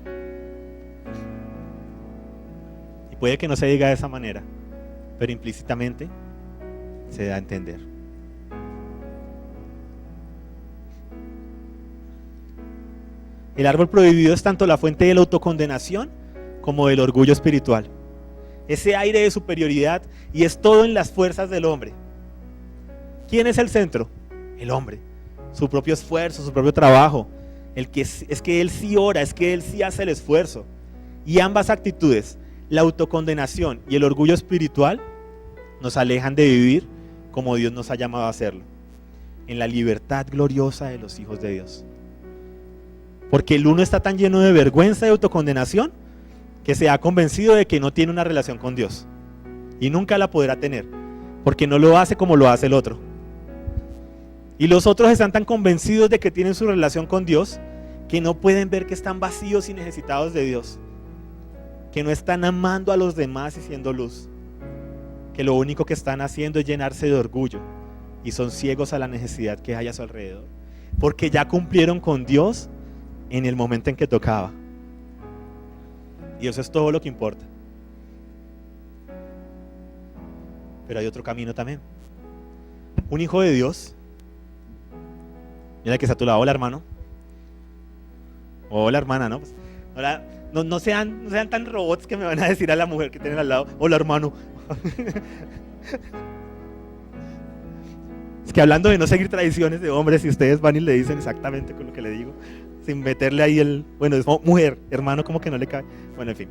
Y puede que no se diga de esa manera, pero implícitamente se da a entender. El árbol prohibido es tanto la fuente de la autocondenación como del orgullo espiritual. Ese aire de superioridad, y es todo en las fuerzas del hombre. ¿Quién es el centro? El hombre. Su propio esfuerzo, su propio trabajo. Es que él sí ora, es que él sí hace el esfuerzo. Y ambas actitudes, la autocondenación y el orgullo espiritual, nos alejan de vivir como Dios nos ha llamado a hacerlo, en la libertad gloriosa de los hijos de Dios. Porque el uno está tan lleno de vergüenza y autocondenación que se ha convencido de que no tiene una relación con Dios y nunca la podrá tener, porque no lo hace como lo hace el otro. Y los otros están tan convencidos de que tienen su relación con Dios que no pueden ver que están vacíos y necesitados de Dios, que no están amando a los demás y siendo luz, que lo único que están haciendo es llenarse de orgullo y son ciegos a la necesidad que hay a su alrededor, porque ya cumplieron con Dios en el momento en que tocaba. Y eso es todo lo que importa. Pero hay otro camino también. Un hijo de Dios, mira que está a tu lado, hola hermano, hola hermana, ¿no? Pues, hola, no sean tan robots que me van a decir a la mujer que tienen al lado, hola hermano. Es que hablando de no seguir tradiciones de hombres, si ustedes van y le dicen exactamente con lo que le digo, sin meterle ahí bueno, es mujer, hermano, como que no le cae. Bueno, en fin.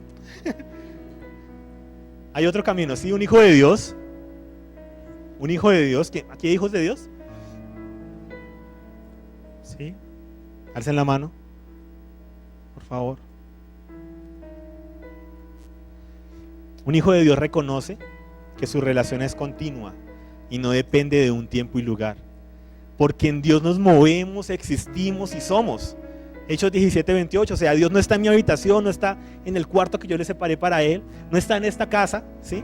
Hay otro camino, sí, un hijo de Dios. Un hijo de Dios, ¿aquí hay hijos de Dios? Sí. Alcen la mano, por favor. Un hijo de Dios reconoce que su relación es continua y no depende de un tiempo y lugar, porque en Dios nos movemos, existimos y somos. Hechos 17:28, o sea, Dios no está en mi habitación, no está en el cuarto que yo le separé para Él, no está en esta casa, ¿sí?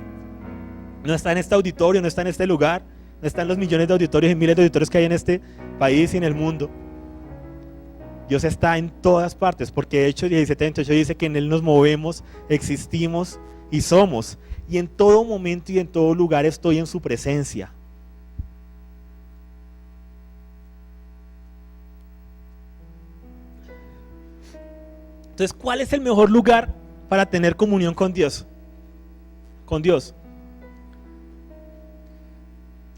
No está en este auditorio, no está en este lugar, no está en los millones de auditorios y miles de auditorios que hay en este país y en el mundo. Dios está en todas partes, porque Hechos 17:28 dice que en Él nos movemos, existimos y somos, y en todo momento y en todo lugar estoy en su presencia. Entonces, ¿cuál es el mejor lugar para tener comunión con Dios? Con Dios.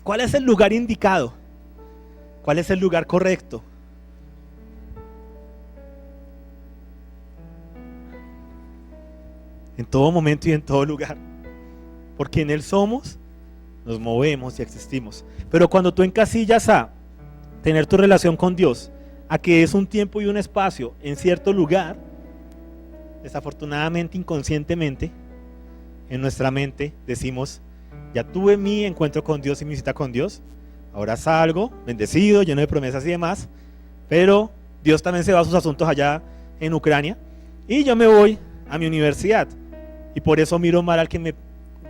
¿Cuál es el lugar indicado? ¿Cuál es el lugar correcto? En todo momento y en todo lugar. Porque en Él somos, nos movemos y existimos. Pero cuando tú encasillas a tener tu relación con Dios, a que es un tiempo y un espacio en cierto lugar, desafortunadamente, inconscientemente, en nuestra mente decimos: ya tuve mi encuentro con Dios y mi cita con Dios, ahora salgo bendecido, lleno de promesas y demás, pero Dios también se va a sus asuntos allá en Ucrania y yo me voy a mi universidad, y por eso miro mal al que me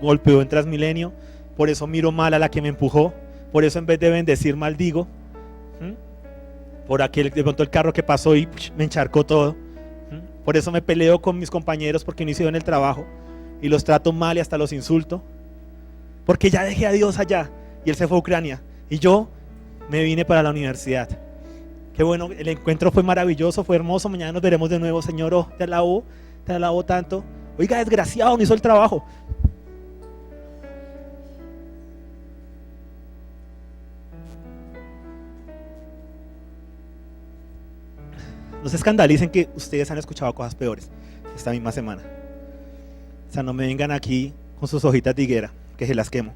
golpeó en Transmilenio, por eso miro mal a la que me empujó, por eso en vez de bendecir maldigo, por aquel de pronto el carro que pasó y me encharcó todo. Por eso me peleo con mis compañeros porque no hicieron el trabajo y los trato mal y hasta los insulto, porque ya dejé a Dios allá y Él se fue a Ucrania y yo me vine para la universidad. Qué bueno, el encuentro fue maravilloso, fue hermoso, mañana nos veremos de nuevo. Señor, oh, te alabo tanto. Oiga, desgraciado, no hizo el trabajo. No se escandalicen que ustedes han escuchado cosas peores esta misma semana. O sea, no me vengan aquí con sus hojitas de higuera, que se las quemo.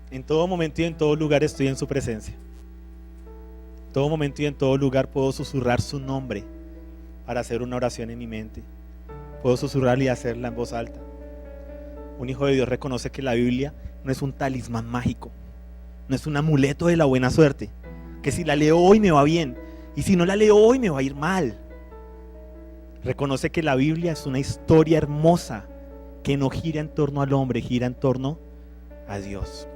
En todo momento y en todo lugar estoy en su presencia. En todo momento y en todo lugar puedo susurrar su nombre para hacer una oración en mi mente. Puedo susurrarla y hacerla en voz alta. Un hijo de Dios reconoce que la Biblia no es un talismán mágico, no es un amuleto de la buena suerte, que si la leo hoy me va bien y si no la leo hoy me va a ir mal. Reconoce que la Biblia es una historia hermosa que no gira en torno al hombre, gira en torno a Dios.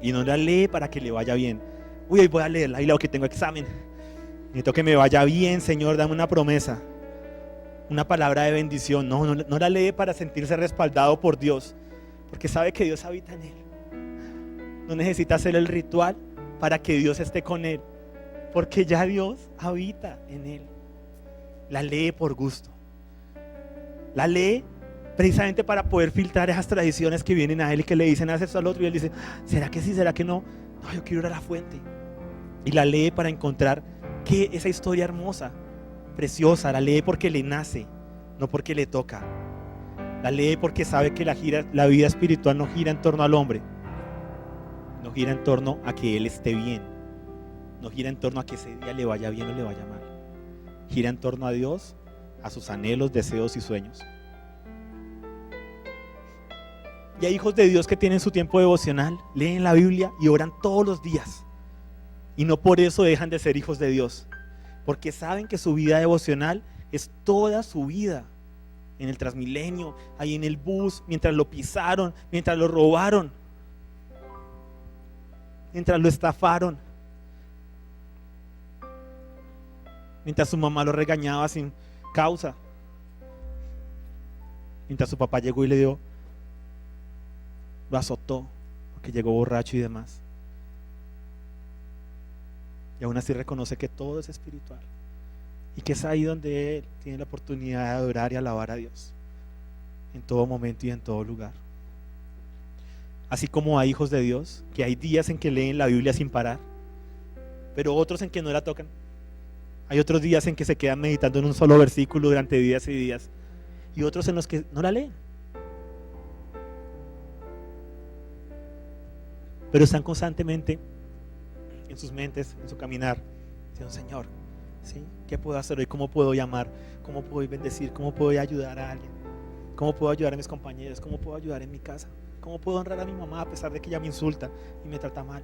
Y no la lee para que le vaya bien. Uy, hoy voy a leerla y luego que tengo examen. Necesito que me vaya bien, Señor, dame una promesa, una palabra de bendición. No la lee para sentirse respaldado por Dios, porque sabe que Dios habita en él. No necesita hacer el ritual para que Dios esté con él, porque ya Dios habita en él. La lee por gusto. La lee precisamente para poder filtrar esas tradiciones que vienen a él y que le dicen haz esto al otro, y él dice, ¿será que sí? ¿Será que no? No, yo quiero ir a la fuente. Y la lee para encontrar que esa historia hermosa, preciosa, la lee porque le nace, no porque le toca. La lee porque sabe que la vida espiritual no gira en torno al hombre, no gira en torno a que él esté bien. no gira en torno a que ese día le vaya bien o le vaya mal. Gira en torno a Dios, a sus anhelos, deseos y sueños. Y hay hijos de Dios que tienen su tiempo devocional, leen la Biblia y oran todos los días. Y no por eso dejan de ser hijos de Dios, porque saben que su vida devocional es toda su vida. En el Transmilenio, ahí en el bus, mientras lo pisaron, mientras lo robaron, mientras lo estafaron, mientras su mamá lo regañaba sin causa, mientras su papá llegó y lo azotó porque llegó borracho y demás. Y aún así reconoce que todo es espiritual y que es ahí donde él tiene la oportunidad de adorar y alabar a Dios en todo momento y en todo lugar. Así como hay hijos de Dios que hay días en que leen la Biblia sin parar, pero otros en que no la tocan. Hay otros días en que se quedan meditando en un solo versículo durante días y días, y otros en los que no la leen, pero están constantemente en sus mentes, en su caminar, diciendo: Señor, ¿sí? ¿Qué puedo hacer hoy? ¿Cómo puedo llamar? ¿Cómo puedo bendecir? ¿Cómo puedo ayudar a alguien? ¿Cómo puedo ayudar a mis compañeros? ¿Cómo puedo ayudar en mi casa? ¿Cómo puedo honrar a mi mamá a pesar de que ella me insulta y me trata mal?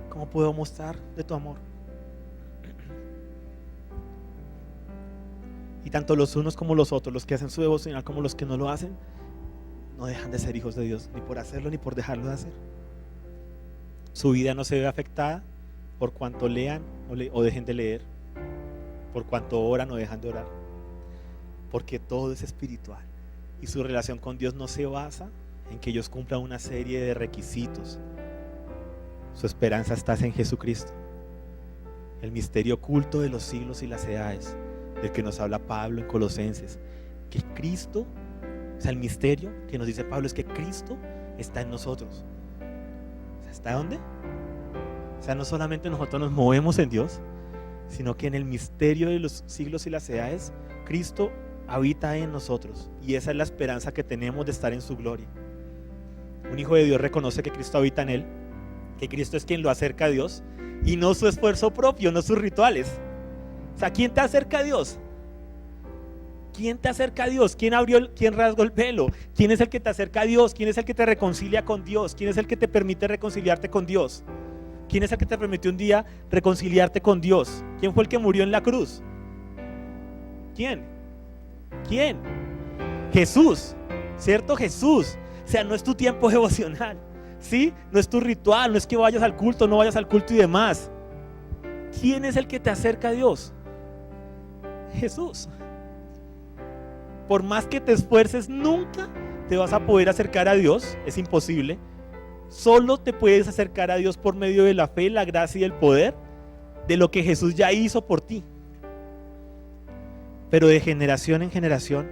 ¿Cómo puedo mostrar de tu amor? Y tanto los unos como los otros, los que hacen su devocional como los que no lo hacen, no dejan de ser hijos de Dios, ni por hacerlo ni por dejarlo de hacer. Su vida no se ve afectada por cuanto lean o dejen de leer, por cuanto oran o dejan de orar, porque todo es espiritual y su relación con Dios no se basa en que ellos cumplan una serie de requisitos. Su esperanza está en Jesucristo, el misterio oculto de los siglos y las edades, del que nos habla Pablo en Colosenses, que Cristo, o sea, el misterio que nos dice Pablo es que Cristo está en nosotros. O sea, ¿está dónde? O sea, no solamente nosotros nos movemos en Dios, sino que en el misterio de los siglos y las edades, Cristo habita en nosotros, y esa es la esperanza que tenemos de estar en su gloria. Un hijo de Dios reconoce que Cristo habita en él, que Cristo es quien lo acerca a Dios, y no su esfuerzo propio, no sus rituales. O sea, ¿quién te acerca a Dios? ¿Quién te acerca a Dios? ¿Quién rasgó el velo? ¿Quién es el que te acerca a Dios? ¿Quién es el que te reconcilia con Dios? ¿Quién es el que te permite reconciliarte con Dios? ¿Quién es el que te permitió un día reconciliarte con Dios? ¿Quién fue el que murió en la cruz? ¿Quién? Jesús, ¿cierto? Jesús. O sea, no es tu tiempo devocional, ¿sí? No es tu ritual, no es que vayas al culto, no vayas al culto y demás. ¿Quién es el que te acerca a Dios? Jesús. Por más que te esfuerces, nunca te vas a poder acercar a Dios, es imposible. Solo te puedes acercar a Dios por medio de la fe, la gracia y el poder de lo que Jesús ya hizo por ti. Pero de generación en generación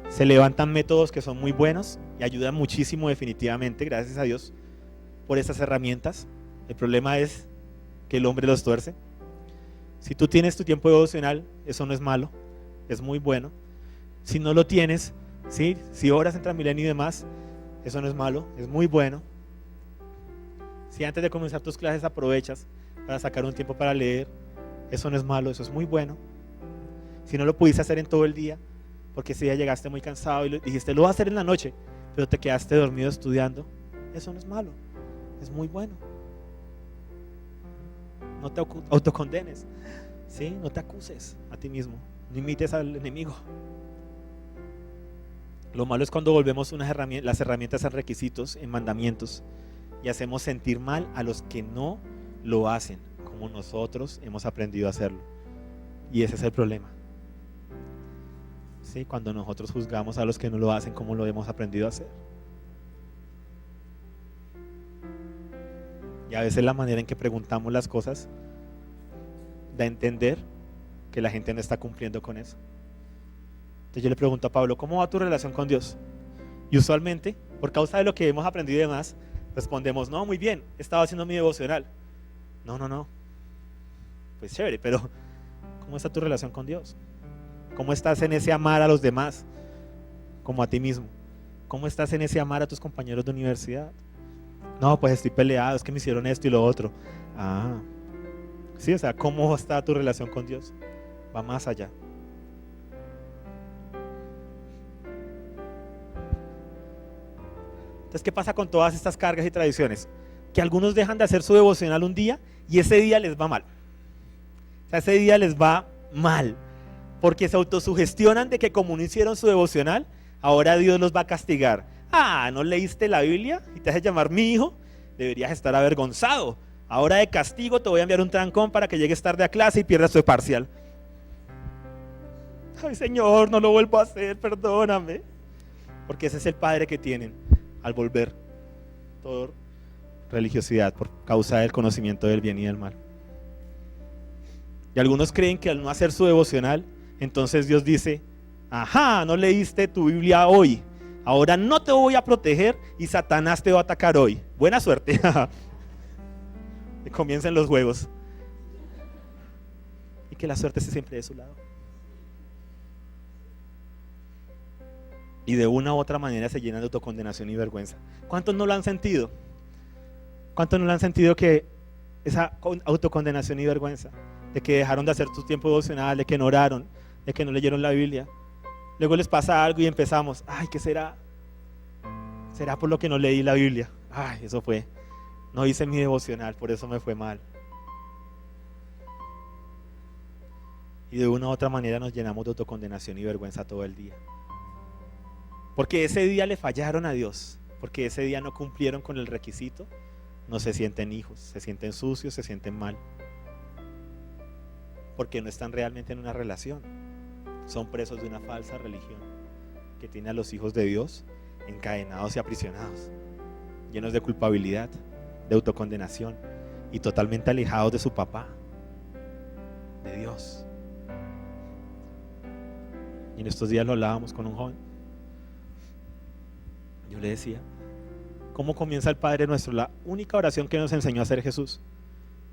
se levantan métodos que son muy buenos y ayudan muchísimo definitivamente, gracias a Dios, por esas herramientas. El problema es que el hombre los tuerce. Si tú tienes tu tiempo devocional, eso no es malo, es muy bueno. Si no lo tienes, ¿sí? Si oras en Transmilenio y demás, eso no es malo, es muy bueno. Si antes de comenzar tus clases aprovechas para sacar un tiempo para leer, eso no es malo, eso es muy bueno. Si no lo pudiste hacer en todo el día, porque si ya llegaste muy cansado y dijiste, lo voy a hacer en la noche, pero te quedaste dormido estudiando, eso no es malo, es muy bueno. No te autocondenes, ¿sí? No te acuses a ti mismo, no imites al enemigo. Lo malo es cuando volvemos las herramientas en requisitos, en mandamientos, y hacemos sentir mal a los que no lo hacen como nosotros hemos aprendido a hacerlo. Y ese es el problema, ¿sí? Cuando nosotros juzgamos a los que no lo hacen como lo hemos aprendido a hacer. Y a veces la manera en que preguntamos las cosas da a entender que la gente no está cumpliendo con eso. Entonces yo le pregunto a Pablo, ¿cómo va tu relación con Dios? Y usualmente, por causa de lo que hemos aprendido y demás, respondemos, no, muy bien, he estado haciendo mi devocional. No, pues chévere, pero ¿cómo está tu relación con Dios? ¿Cómo estás en ese amar a los demás como a ti mismo? ¿Cómo estás en ese amar a tus compañeros de universidad? No, pues estoy peleado, es que me hicieron esto y lo otro. Ah, sí, o sea, ¿cómo está tu relación con Dios? Va más allá. Entonces, ¿qué pasa con todas estas cargas y tradiciones? Que algunos dejan de hacer su devocional un día y ese día les va mal. O sea, ese día les va mal. Porque se autosugestionan de que como no hicieron su devocional, ahora Dios los va a castigar. Ah, ¿no leíste la Biblia y te haces llamar mi hijo? Deberías estar avergonzado. Ahora de castigo te voy a enviar un trancón para que llegues tarde a clase y pierdas tu parcial. Ay, Señor, no lo vuelvo a hacer, perdóname. Porque ese es el padre que tienen al volver todo religiosidad por causa del conocimiento del bien y del mal. Y algunos creen que al no hacer su devocional, entonces Dios dice: ajá, no leíste tu Biblia hoy, ahora no te voy a proteger y Satanás te va a atacar hoy. Buena suerte. Que comiencen los juegos y que la suerte esté siempre de su lado. Y de una u otra manera se llenan de autocondenación y vergüenza. ¿Cuántos no lo han sentido? ¿Cuántos no lo han sentido, que esa autocondenación y vergüenza? De que dejaron de hacer su tiempo devocional, de que no oraron, de que no leyeron la Biblia. Luego les pasa algo y empezamos: ay, ¿qué será? ¿Será por lo que no leí la Biblia? Ay, eso fue. No hice mi devocional, por eso me fue mal. Y de una u otra manera nos llenamos de autocondenación y vergüenza todo el día. Porque ese día le fallaron a Dios, porque ese día no cumplieron con el requisito, no se sienten hijos, se sienten sucios, se sienten mal. Porque no están realmente en una relación. Son presos de una falsa religión que tiene a los hijos de Dios encadenados y aprisionados, llenos de culpabilidad, de autocondenación y totalmente alejados de su papá, de Dios. Y en estos días lo hablábamos con un joven. Yo le decía: ¿cómo comienza el Padre Nuestro? La única oración que nos enseñó a hacer Jesús.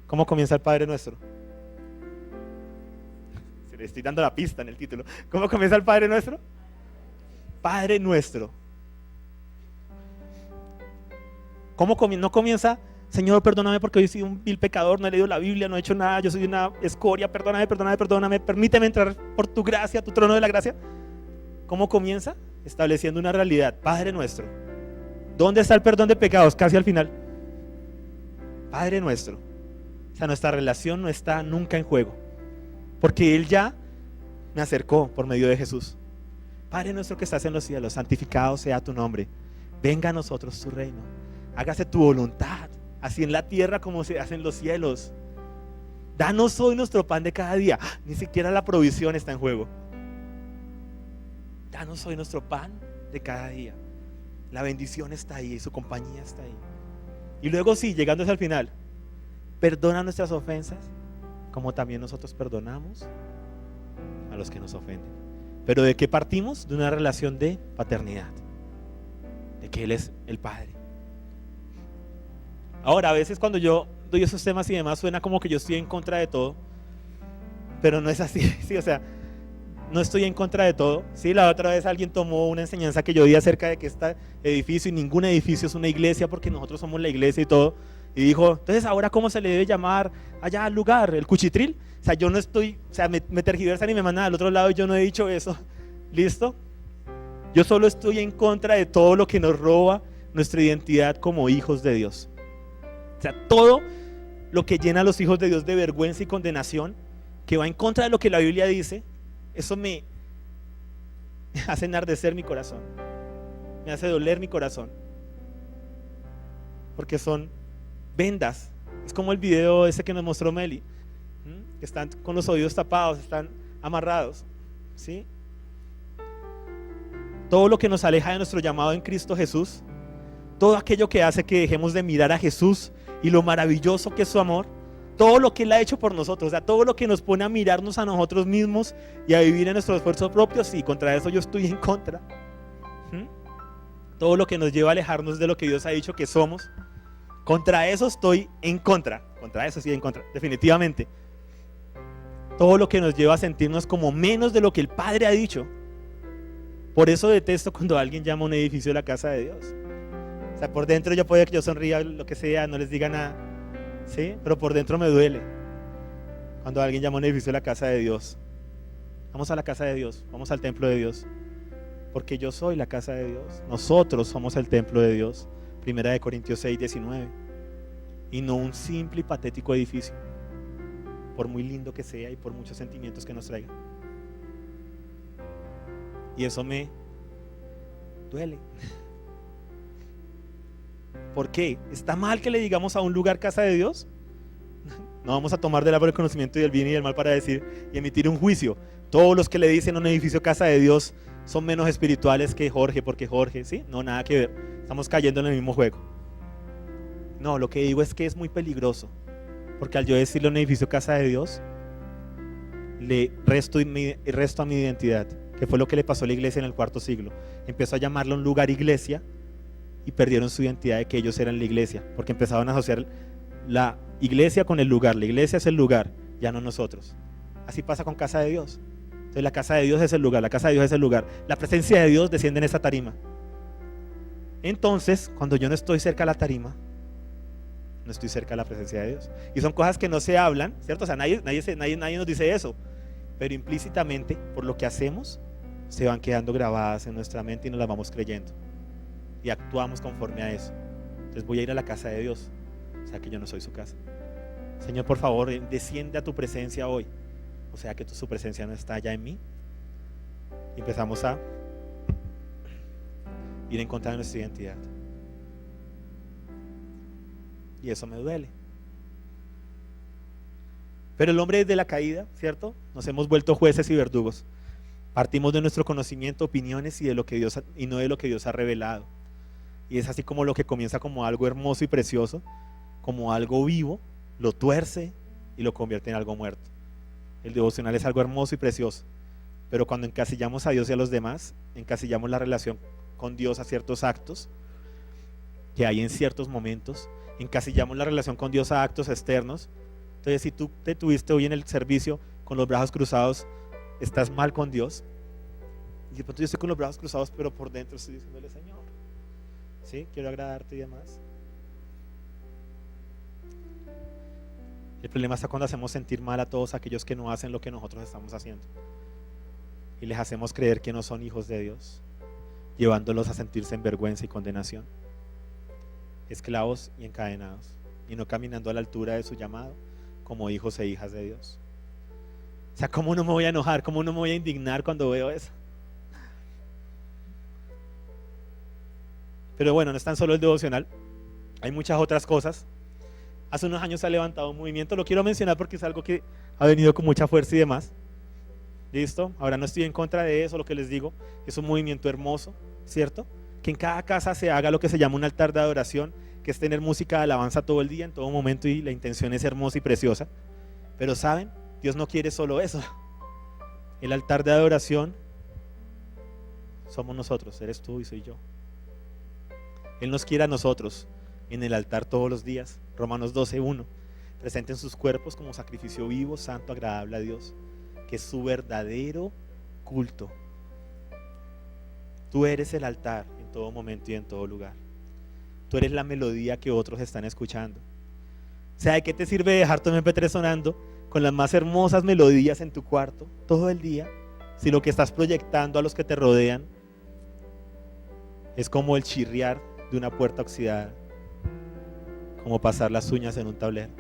¿Cómo comienza el Padre Nuestro? Se le estoy dando la pista en el título. ¿Cómo comienza el Padre Nuestro? Padre Nuestro. ¿Cómo no comienza: Señor, perdóname porque hoy soy un vil pecador, no he leído la Biblia, no he hecho nada, yo soy una escoria, perdóname, permíteme entrar por tu gracia, tu trono de la gracia? ¿Cómo comienza? Estableciendo una realidad: Padre Nuestro. ¿Dónde está el perdón de pecados? Casi al final. Padre Nuestro. O sea, nuestra relación no está nunca en juego, porque Él ya me acercó por medio de Jesús. Padre Nuestro que estás en los cielos, santificado sea tu nombre. Venga a nosotros tu reino. Hágase tu voluntad, así en la tierra como se hace en los cielos. Danos hoy nuestro pan de cada día. Ni siquiera la provisión está en juego. Danos hoy nuestro pan de cada día. La bendición está ahí, su compañía está ahí. Y luego sí, llegando hasta el final: perdona nuestras ofensas, como también nosotros perdonamos a los que nos ofenden. Pero ¿de qué partimos? De una relación de paternidad, de que Él es el Padre. Ahora, a veces cuando yo doy esos temas y demás, suena como que yo estoy en contra de todo, pero no es así. Sí, o sea, no estoy en contra de todo. Sí, la otra vez alguien tomó una enseñanza que yo di acerca de que este edificio, y ningún edificio es una iglesia porque nosotros somos la iglesia y todo, y dijo: entonces ahora ¿cómo se le debe llamar allá al lugar? ¿El cuchitril? O sea, yo no estoy, o sea, me tergiversan y me mandan al otro lado y yo no he dicho eso. ¿Listo? Yo solo estoy en contra de todo lo que nos roba nuestra identidad como hijos de Dios. O sea, todo lo que llena a los hijos de Dios de vergüenza y condenación, que va en contra de lo que la Biblia dice, eso me hace enardecer mi corazón, me hace doler mi corazón, porque son vendas. Es como el video ese que nos mostró Meli, que están con los oídos tapados, están amarrados, ¿sí? Todo lo que nos aleja de nuestro llamado en Cristo Jesús, todo aquello que hace que dejemos de mirar a Jesús y lo maravilloso que es su amor, todo lo que Él ha hecho por nosotros, o sea, todo lo que nos pone a mirarnos a nosotros mismos y a vivir en nuestro esfuerzo propio, sí, contra eso yo estoy en contra. Todo lo que nos lleva a alejarnos de lo que Dios ha dicho que somos, contra eso estoy en contra. Contra eso sí, en contra, definitivamente. Todo lo que nos lleva a sentirnos como menos de lo que el Padre ha dicho. Por eso detesto cuando alguien llama a un edificio la casa de Dios. O sea, por dentro yo puedo que yo sonría, lo que sea, no les diga nada, ¿sí? Pero por dentro me duele cuando alguien llama a un edificio la casa de Dios. Vamos a la casa de Dios, vamos al templo de Dios, porque yo soy la casa de Dios. Nosotros somos el templo de Dios. 1 Corintios 6:19. Y no un simple y patético edificio, por muy lindo que sea y por muchos sentimientos que nos traiga. Y eso me duele. ¿Por qué? ¿Está mal que le digamos a un lugar casa de Dios? No vamos a tomar del árbol del conocimiento y del bien y del mal para decir y emitir un juicio. Todos los que le dicen a un edificio casa de Dios son menos espirituales que Jorge, porque Jorge, ¿sí? No, nada que ver. Estamos cayendo en el mismo juego. No, lo que digo es que es muy peligroso, porque al yo decirle a un edificio casa de Dios, le resto a mi identidad, que fue lo que le pasó a la iglesia en el cuarto siglo. Empezó a llamarle un lugar iglesia y perdieron su identidad de que ellos eran la iglesia, porque empezaban a asociar la iglesia con el lugar. La iglesia es el lugar, ya no nosotros. Así pasa con casa de Dios. Entonces la casa de Dios es el lugar, la casa de Dios es el lugar. La presencia de Dios desciende en esa tarima. Entonces, cuando yo no estoy cerca de la tarima, no estoy cerca de la presencia de Dios. Y son cosas que no se hablan, ¿cierto? O sea, nadie nos dice eso, pero implícitamente, por lo que hacemos, se van quedando grabadas en nuestra mente y nos las vamos creyendo. Y actuamos conforme a eso. Entonces voy a ir a la casa de Dios, o sea que yo no soy su casa. Señor, por favor, desciende a tu presencia hoy. O sea que su presencia no está ya en mí. Y empezamos a ir en contra de nuestra identidad. Y eso me duele. Pero el hombre desde la caída, ¿cierto? Nos hemos vuelto jueces y verdugos. Partimos de nuestro conocimiento, opiniones y no de lo que Dios ha revelado. Y es así como lo que comienza como algo hermoso y precioso, como algo vivo, lo tuerce y lo convierte en algo muerto. El devocional es algo hermoso y precioso, pero cuando encasillamos a Dios y a los demás, encasillamos la relación con Dios a ciertos actos que hay en ciertos momentos, encasillamos la relación con Dios a actos externos. Entonces, si tú te tuviste hoy en el servicio con los brazos cruzados, estás mal con Dios. Y de pronto yo estoy con los brazos cruzados, pero por dentro estoy diciéndole: Señor, ¿sí? Quiero agradarte y demás. El problema está cuando hacemos sentir mal a todos aquellos que no hacen lo que nosotros estamos haciendo y les hacemos creer que no son hijos de Dios, llevándolos a sentirse en vergüenza y condenación, esclavos y encadenados, y no caminando a la altura de su llamado como hijos e hijas de Dios. O sea, ¿cómo no me voy a enojar? ¿Cómo no me voy a indignar cuando veo eso? Pero bueno, no es tan solo el devocional, hay muchas otras cosas. Hace unos años se ha levantado un movimiento, lo quiero mencionar porque es algo que ha venido con mucha fuerza y demás. ¿Listo? Ahora no estoy en contra de eso, lo que les digo, es un movimiento hermoso, ¿cierto? Que en cada casa se haga lo que se llama un altar de adoración, que es tener música de alabanza todo el día, en todo momento, y la intención es hermosa y preciosa. Pero ¿saben? Dios no quiere solo eso. El altar de adoración somos nosotros, eres tú y soy yo. Él nos quiere a nosotros en el altar todos los días. Romanos 12:1. Presenten sus cuerpos como sacrificio vivo, santo, agradable a Dios, que es su verdadero culto. Tú eres el altar en todo momento y en todo lugar. Tú eres la melodía que otros están escuchando. O sea, ¿de qué te sirve dejar tu MP3 sonando con las más hermosas melodías en tu cuarto todo el día, si lo que estás proyectando a los que te rodean es como el chirriar de una puerta oxidada, como pasar las uñas en un tablero?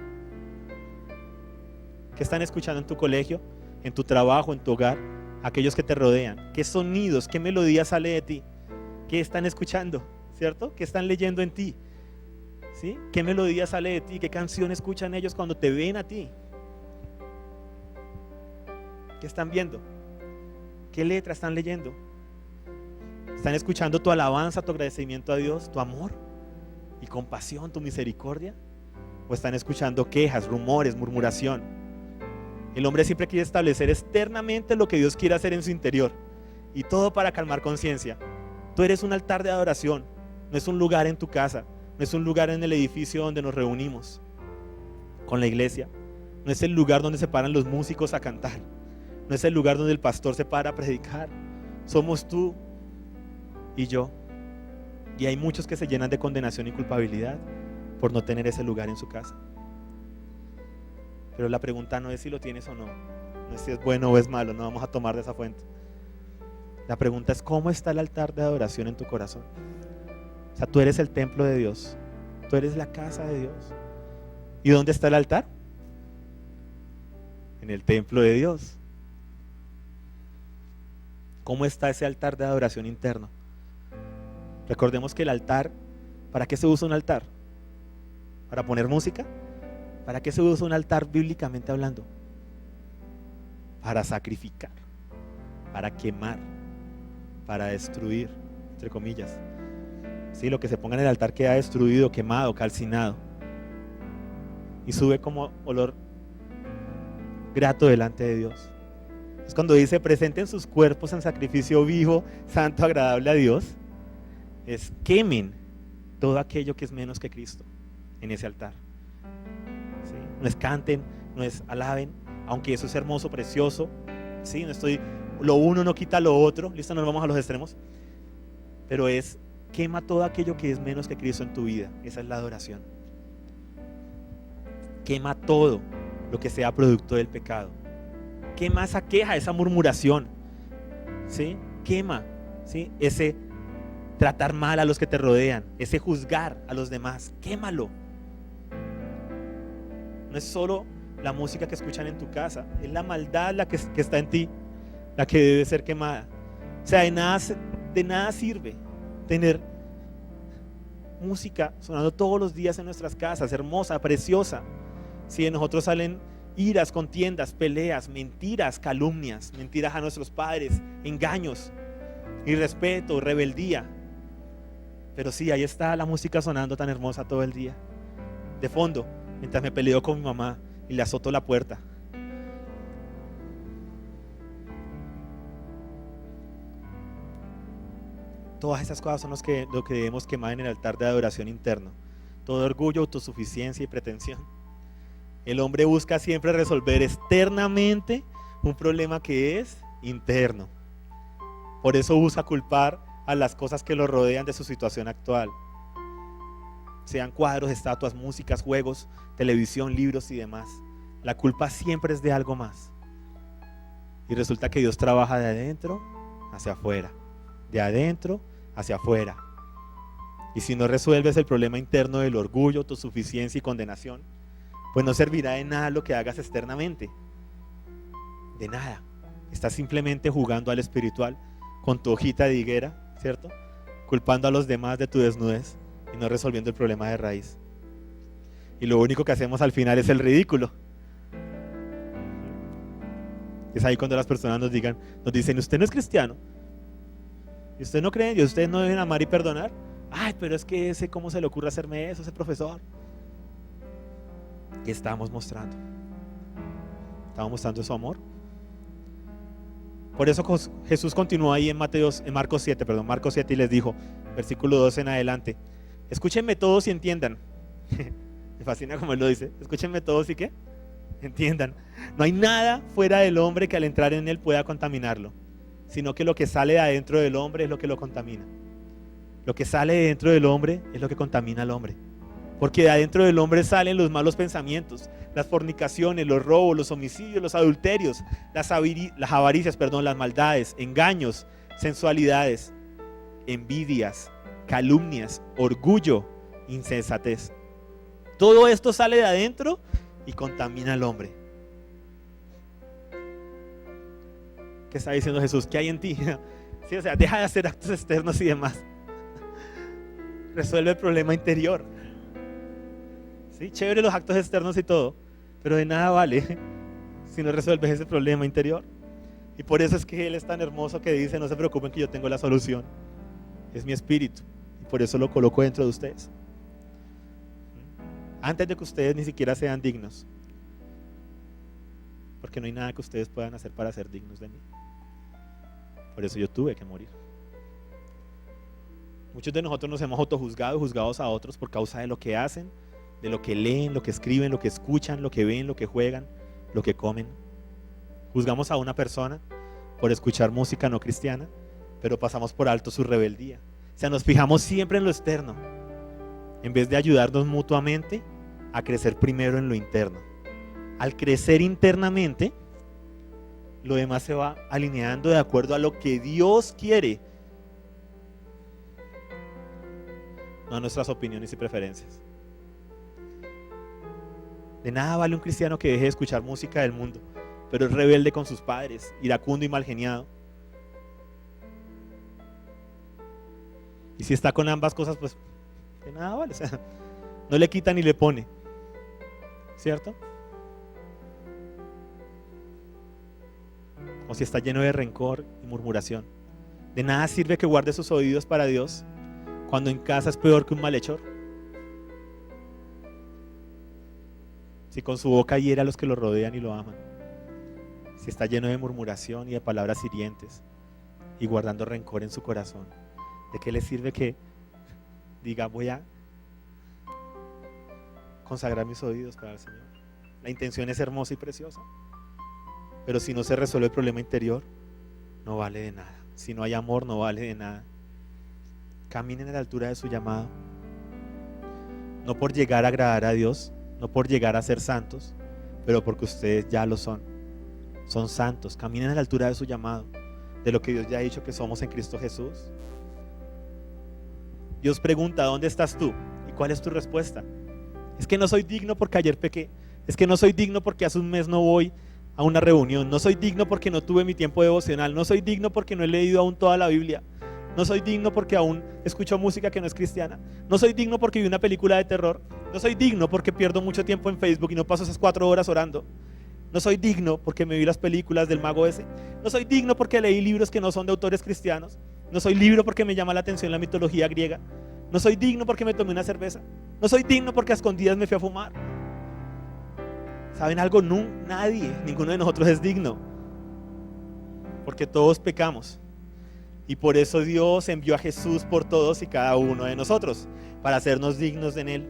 ¿Qué están escuchando en tu colegio, en tu trabajo, en tu hogar, aquellos que te rodean? ¿Qué sonidos, qué melodía sale de ti? ¿Qué están escuchando? ¿Cierto? ¿Qué están leyendo en ti? ¿Sí? ¿Qué melodía sale de ti? ¿Qué canción escuchan ellos cuando te ven a ti? ¿Qué están viendo? ¿Qué letra están leyendo? ¿Están escuchando tu alabanza, tu agradecimiento a Dios, tu amor y compasión, tu misericordia? ¿O están escuchando quejas, rumores, murmuración? El hombre siempre quiere establecer externamente lo que Dios quiere hacer en su interior, y todo para calmar conciencia. Tú eres un altar de adoración, no es un lugar en tu casa, no es un lugar en el edificio donde nos reunimos con la iglesia, no es el lugar donde se paran los músicos a cantar, no es el lugar donde el pastor se para a predicar. Somos tú y yo. Y hay muchos que se llenan de condenación y culpabilidad por no tener ese lugar en su casa. Pero la pregunta no es si lo tienes o no, no es si es bueno o es malo, no vamos a tomar de esa fuente. La pregunta es cómo está el altar de adoración en tu corazón. O sea, tú eres el templo de Dios, tú eres la casa de Dios. ¿Y dónde está el altar? En el templo de Dios. ¿Cómo está ese altar de adoración interno? Recordemos que el altar, ¿para qué se usa un altar? ¿Para poner música? ¿Para qué se usa un altar bíblicamente hablando? Para sacrificar, para quemar, para destruir, entre comillas. Sí, lo que se ponga en el altar queda destruido, quemado, calcinado. Y sube como olor grato delante de Dios. Es cuando dice: presenten sus cuerpos en sacrificio vivo, santo, agradable a Dios. Es quemen todo aquello que es menos que Cristo en ese altar. ¿Sí? No es canten, no es alaben, aunque eso es hermoso, precioso. ¿Sí? Lo uno no quita lo otro. Listo, no nos vamos a los extremos. Pero es quema todo aquello que es menos que Cristo en tu vida. Esa es la adoración. Quema todo lo que sea producto del pecado. Quema esa queja, esa murmuración. ¿Sí? Quema, ¿sí? Ese tratar mal a los que te rodean, ese juzgar a los demás. Quémalo. No es solo la música que escuchan en tu casa, es la maldad la que está en ti, la que debe ser quemada. O sea, de nada sirve tener música sonando todos los días en nuestras casas, hermosa, preciosa, si de nosotros salen iras, contiendas, peleas, mentiras, calumnias, mentiras a nuestros padres, engaños, irrespeto, rebeldía. Pero sí, ahí está la música sonando tan hermosa todo el día, de fondo, mientras me peleo con mi mamá y le azoto la puerta. Todas esas cosas son lo que debemos quemar en el altar de adoración interno. Todo orgullo, autosuficiencia y pretensión. El hombre busca siempre resolver externamente un problema que es interno. Por eso busca culpar a las cosas que lo rodean de su situación actual. Sean cuadros, estatuas, músicas, juegos, televisión, libros y demás. La culpa siempre es de algo más. Y resulta que Dios trabaja de adentro hacia afuera. De adentro hacia afuera. Y si no resuelves el problema interno del orgullo, autosuficiencia y condenación, pues no servirá de nada lo que hagas externamente. De nada. Estás simplemente jugando al espiritual con tu hojita de higuera, ¿cierto? Culpando a los demás de tu desnudez y no resolviendo el problema de raíz. Y lo único que hacemos al final es el ridículo. Es ahí cuando las personas nos dicen: usted no es cristiano, y usted no cree en Dios, ustedes no deben amar y perdonar. Ay, pero es que ¿cómo se le ocurre hacerme eso, ese profesor? ¿Qué estamos mostrando? ¿Estamos mostrando su amor? Por eso Jesús continuó ahí en Marcos 7 y les dijo, versículo 12 en adelante: escúchenme todos y entiendan. Me fascina como él lo dice: escúchenme todos y ¿qué? Entiendan. No hay nada fuera del hombre que al entrar en él pueda contaminarlo, sino que lo que sale de adentro del hombre es lo que lo contamina. Lo que sale de dentro del hombre es lo que contamina al hombre. Porque de adentro del hombre salen los malos pensamientos, las fornicaciones, los robos, los homicidios, los adulterios, las avaricias, las maldades, engaños, sensualidades, envidias, calumnias, orgullo, insensatez. Todo esto sale de adentro y contamina al hombre. ¿Qué está diciendo Jesús? ¿Qué hay en ti? Sí, o sea, deja de hacer actos externos y demás. Resuelve el problema interior. Sí, chévere los actos externos y todo, pero de nada vale si no resuelves ese problema interior. Y por eso es que Él es tan hermoso que dice: no se preocupen que yo tengo la solución. Es mi espíritu, y por eso lo coloco dentro de ustedes. Antes de que ustedes ni siquiera sean dignos, porque no hay nada que ustedes puedan hacer para ser dignos de mí. Por eso yo tuve que morir. Muchos de nosotros nos hemos autojuzgado, juzgados a otros por causa de lo que hacen, de lo que leen, lo que escriben, lo que escuchan, lo que ven, lo que juegan, lo que comen. Juzgamos a una persona por escuchar música no cristiana, pero pasamos por alto su rebeldía. O sea, nos fijamos siempre en lo externo, en vez de ayudarnos mutuamente a crecer primero en lo interno. Al crecer internamente, lo demás se va alineando de acuerdo a lo que Dios quiere, no a nuestras opiniones y preferencias. De nada vale un cristiano que deje de escuchar música del mundo, pero es rebelde con sus padres, iracundo y malgeniado. Y si está con ambas cosas, pues de nada vale. O sea, no le quita ni le pone, ¿cierto? O si está lleno de rencor y murmuración. De nada sirve que guarde sus oídos para Dios cuando en casa es peor que un malhechor. Si con su boca hiere a los que lo rodean y lo aman. Si está lleno de murmuración y de palabras hirientes y guardando rencor en su corazón, ¿de qué le sirve que diga voy a consagrar mis oídos para el Señor? La intención es hermosa y preciosa, pero si no se resuelve el problema interior, no vale de nada. Si no hay amor, no vale de nada. Caminen a la altura de su llamado, no por llegar a agradar a Dios, no por llegar a ser santos, pero porque ustedes ya lo son. Son santos. Caminen a la altura de su llamado, de lo que Dios ya ha dicho que somos en Cristo Jesús. Dios pregunta, ¿dónde estás tú? ¿Y cuál es tu respuesta? Es que no soy digno porque ayer pequé. Es que no soy digno porque hace un mes no voy a una reunión. No soy digno porque no tuve mi tiempo devocional. No soy digno porque no he leído aún toda la Biblia. No soy digno porque aún escucho música que no es cristiana. No soy digno porque vi una película de terror. No soy digno porque pierdo mucho tiempo en Facebook y no paso esas 4 horas orando. No soy digno porque me vi las películas del mago ese. No soy digno porque leí libros que no son de autores cristianos. No soy digno porque me llama la atención la mitología griega. No soy digno porque me tomé una cerveza. No soy digno porque a escondidas me fui a fumar. ¿Saben algo? Nadie, ninguno de nosotros es digno, porque todos pecamos. Y por eso Dios envió a Jesús por todos y cada uno de nosotros, para hacernos dignos en Él.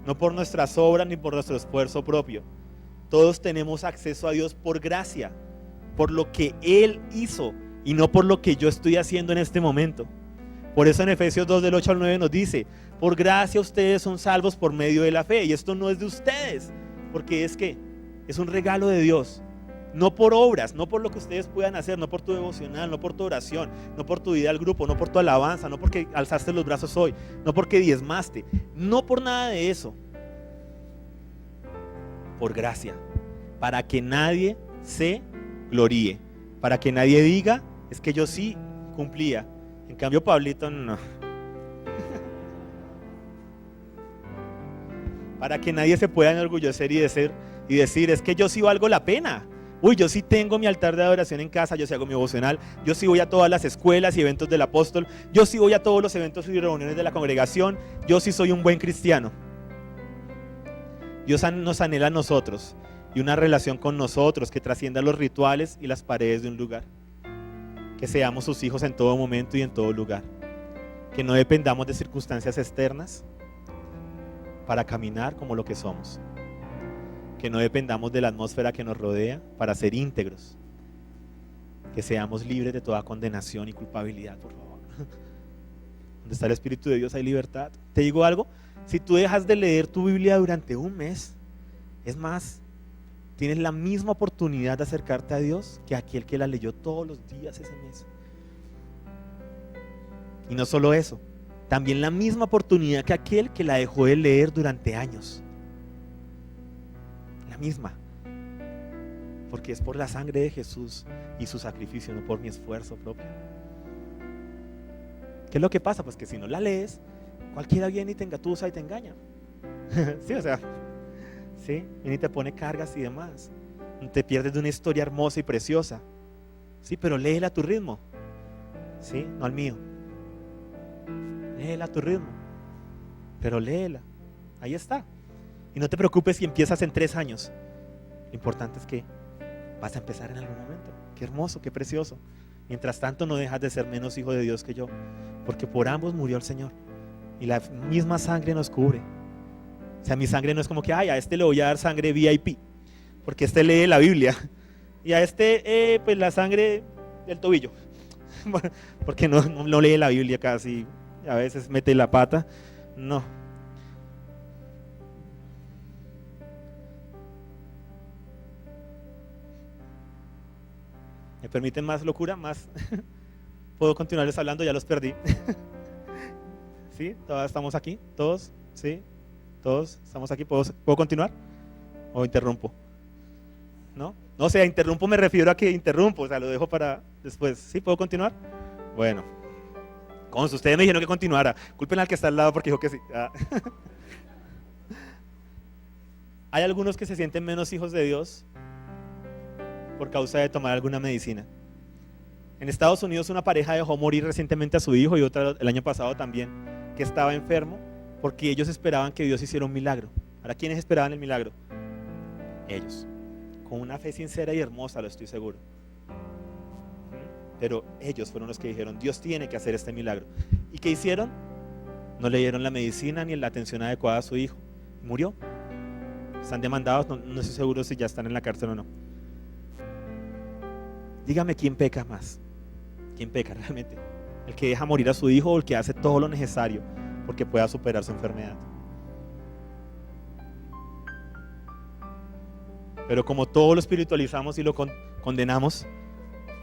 No por nuestras obras ni por nuestro esfuerzo propio. Todos tenemos acceso a Dios por gracia, por lo que Él hizo y no por lo que yo estoy haciendo en este momento. Por eso en Efesios 2 del 8 al 9 nos dice, por gracia ustedes son salvos por medio de la fe. Y esto no es de ustedes, porque es un regalo de Dios. No por obras, no por lo que ustedes puedan hacer, no por tu devocional, no por tu oración, no por tu vida al grupo, no por tu alabanza, no porque alzaste los brazos hoy, no porque diezmaste, no por nada de eso. Por gracia, para que nadie se gloríe, para que nadie diga, es que yo sí cumplía, en cambio Pablito no. Para que nadie se pueda enorgullecer y decir, es que yo sí valgo la pena. Uy, yo sí tengo mi altar de adoración en casa, yo sí hago mi devocional, yo sí voy a todas las escuelas y eventos del apóstol, yo sí voy a todos los eventos y reuniones de la congregación, yo sí soy un buen cristiano. Dios nos anhela a nosotros y una relación con nosotros que trascienda los rituales y las paredes de un lugar. Que seamos sus hijos en todo momento y en todo lugar. Que no dependamos de circunstancias externas para caminar como lo que somos. Que no dependamos de la atmósfera que nos rodea para ser íntegros. Que seamos libres de toda condenación y culpabilidad, por favor. Donde está el Espíritu de Dios hay libertad. Te digo algo, si tú dejas de leer tu Biblia durante un mes, es más, tienes la misma oportunidad de acercarte a Dios que aquel que la leyó todos los días ese mes. Y no solo eso, también la misma oportunidad que aquel que la dejó de leer durante años. La misma. Porque es por la sangre de Jesús y su sacrificio, no por mi esfuerzo propio. ¿Qué es lo que pasa? Pues que si no la lees, cualquiera viene y te engatusa y te engaña. Sí, o sea, sí, viene y te pone cargas y demás. Te pierdes de una historia hermosa y preciosa. Sí, pero léela a tu ritmo. Sí, no al mío. Léela a tu ritmo, pero léela, ahí está. Y no te preocupes si empiezas en 3 años. Lo importante es que vas a empezar en algún momento. Qué hermoso, qué precioso. Mientras tanto no dejas de ser menos hijo de Dios que yo, porque por ambos murió el Señor y la misma sangre nos cubre. O sea, mi sangre no es como que a este le voy a dar sangre VIP, porque este lee la Biblia, y a este pues la sangre del tobillo. porque no lee la Biblia casi, a veces mete la pata. No. ¿Me permiten más locura? Más. ¿Puedo continuarles hablando? Ya los perdí. ¿Sí? ¿Todos estamos aquí? ¿Todos? ¿Sí? ¿Todos estamos aquí? ¿Puedo continuar? ¿O interrumpo? ¿No? No, o sea, interrumpo, me refiero a que interrumpo, o sea, lo dejo para después. ¿Sí? ¿Puedo continuar? Bueno. Como si ustedes me dijeron que continuara, culpen al que está al lado porque dijo que sí. Hay algunos que se sienten menos hijos de Dios por causa de tomar alguna medicina. En Estados Unidos una pareja dejó morir recientemente a su hijo y otra el año pasado también, que estaba enfermo porque ellos esperaban que Dios hiciera un milagro. Ahora, ¿quiénes esperaban el milagro? Ellos, con una fe sincera y hermosa, lo estoy seguro. Pero ellos fueron los que dijeron, Dios tiene que hacer este milagro. ¿Y qué hicieron? No le dieron la medicina ni la atención adecuada a su hijo. Murió. Están demandados, no estoy seguro si ya están en la cárcel o no. Dígame, ¿quién peca más? ¿Quién peca realmente? ¿El que deja morir a su hijo o el que hace todo lo necesario porque pueda superar su enfermedad? Pero como todo lo espiritualizamos y lo condenamos,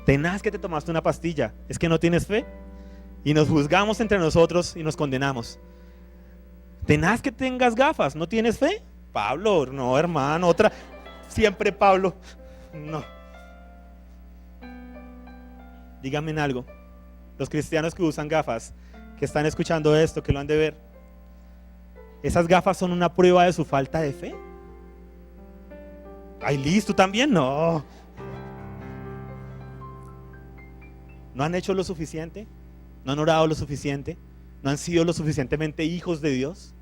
tenaz que te tomaste una pastilla, es que no tienes fe, y nos juzgamos entre nosotros y nos condenamos. Tenaz que tengas gafas, ¿no tienes fe? Pablo, no hermano, otra, siempre Pablo, no. Díganme en algo, los cristianos que usan gafas, que están escuchando esto, que lo han de ver, ¿esas gafas son una prueba de su falta de fe? Ay, Liz, ¿tú también? No. ¿No han hecho lo suficiente? ¿No han orado lo suficiente? ¿No han sido lo suficientemente hijos de Dios?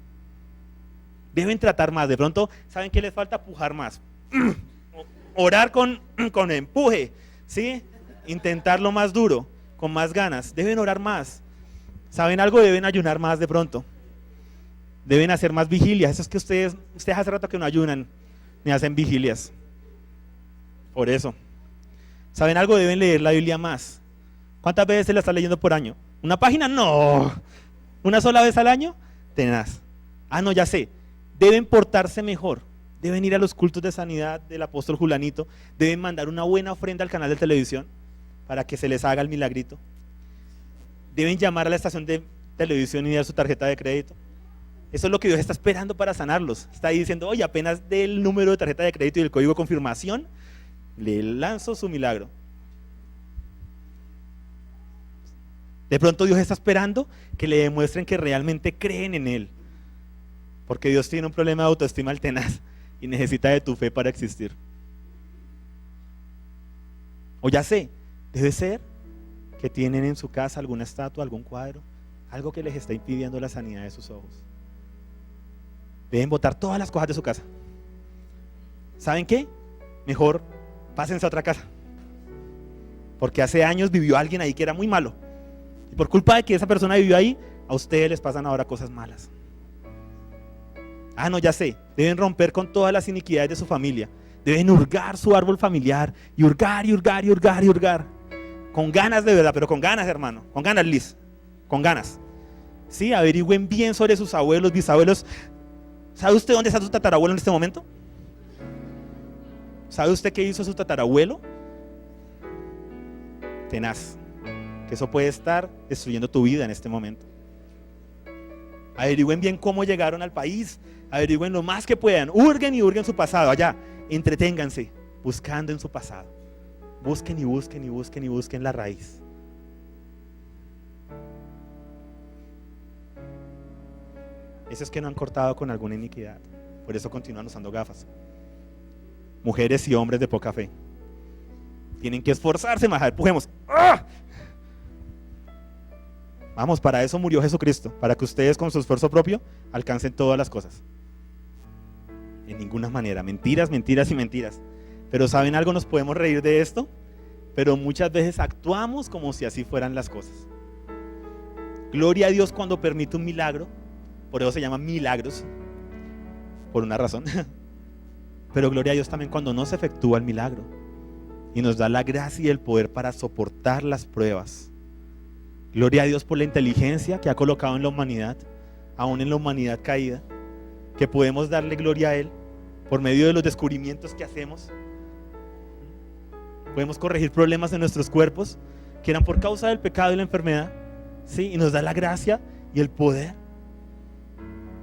Deben tratar más. De pronto, ¿saben qué les falta? Pujar más. Orar con empuje, ¿sí? Intentarlo más duro, con más ganas. Deben orar más. ¿Saben algo? Deben ayunar más de pronto. Deben hacer más vigilias. Eso es que ustedes hace rato que no ayunan ni hacen vigilias. Por eso. ¿Saben algo? Deben leer la Biblia más. ¿Cuántas veces se la está leyendo por año? ¿Una página? No. ¿Una sola vez al año? Tenaz. No, ya sé. Deben portarse mejor. Deben ir a los cultos de sanidad del apóstol Julanito. Deben mandar una buena ofrenda al canal de televisión para que se les haga el milagrito. Deben llamar a la estación de televisión y dar su tarjeta de crédito. Eso es lo que Dios está esperando para sanarlos. Está ahí diciendo, oye, apenas dé el número de tarjeta de crédito y el código de confirmación, le lanzo su milagro. De pronto Dios está esperando que le demuestren que realmente creen en Él. Porque Dios tiene un problema de autoestima tenaz y necesita de tu fe para existir. O ya sé, debe ser que tienen en su casa alguna estatua, algún cuadro, algo que les está impidiendo la sanidad de sus ojos. Deben botar todas las cosas de su casa. ¿Saben qué? Mejor pásense a otra casa. Porque hace años vivió alguien ahí que era muy malo. Y por culpa de que esa persona vivió ahí, a ustedes les pasan ahora cosas malas. No, ya sé. Deben romper con todas las iniquidades de su familia. Deben hurgar su árbol familiar. Y hurgar, y hurgar, y hurgar, y hurgar. Con ganas de verdad, pero con ganas, hermano. Con ganas, Liz. Con ganas. Sí, averigüen bien sobre sus abuelos, bisabuelos. ¿Sabe usted dónde está su tatarabuelo en este momento? ¿Sabe usted qué hizo su tatarabuelo? Tenaz. Que eso puede estar destruyendo tu vida en este momento. Averigüen bien cómo llegaron al país. Averigüen lo más que puedan. Hurguen y hurguen su pasado. Allá, entreténganse buscando en su pasado. Busquen y busquen y busquen y busquen la raíz. Eso es que no han cortado con alguna iniquidad. Por eso continúan usando gafas. Mujeres y hombres de poca fe. Tienen que esforzarse más. Empujemos. ¡Ah! Vamos, para eso murió Jesucristo. Para que ustedes con su esfuerzo propio alcancen todas las cosas. En ninguna manera. Mentiras, mentiras y mentiras. Pero ¿saben algo? Nos podemos reír de esto. Pero muchas veces actuamos como si así fueran las cosas. Gloria a Dios cuando permite un milagro. Por eso se llaman milagros, por una razón. Pero gloria a Dios también cuando no se efectúa el milagro y nos da la gracia y el poder para soportar las pruebas Gloria a Dios por la inteligencia que ha colocado en la humanidad, aún en la humanidad caída, que podemos darle gloria a Él por medio de los descubrimientos que hacemos. Podemos corregir problemas en nuestros cuerpos que eran por causa del pecado y la enfermedad, ¿sí? Y nos da la gracia y el poder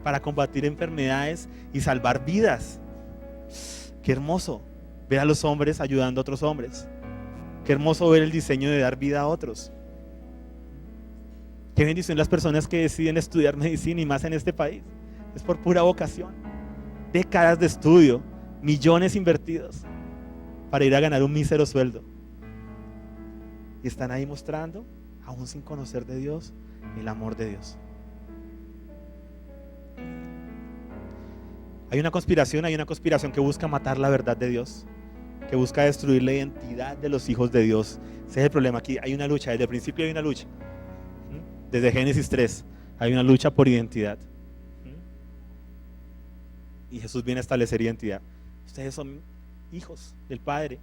para combatir enfermedades y salvar vidas. Qué hermoso ver a los hombres ayudando a otros hombres. Qué hermoso ver el diseño de dar vida a otros. Qué bendición las personas que deciden estudiar medicina, y más en este país. Es por pura vocación. Décadas de estudio, millones invertidos para ir a ganar un mísero sueldo. Y están ahí mostrando, aún sin conocer de Dios, el amor de Dios. Hay una conspiración que busca matar la verdad de Dios, que busca destruir la identidad de los hijos de Dios. Ese es el problema. Aquí hay una lucha, desde el principio hay una lucha. Desde Génesis 3 hay una lucha por identidad. Y Jesús viene a establecer identidad. Ustedes son hijos del Padre.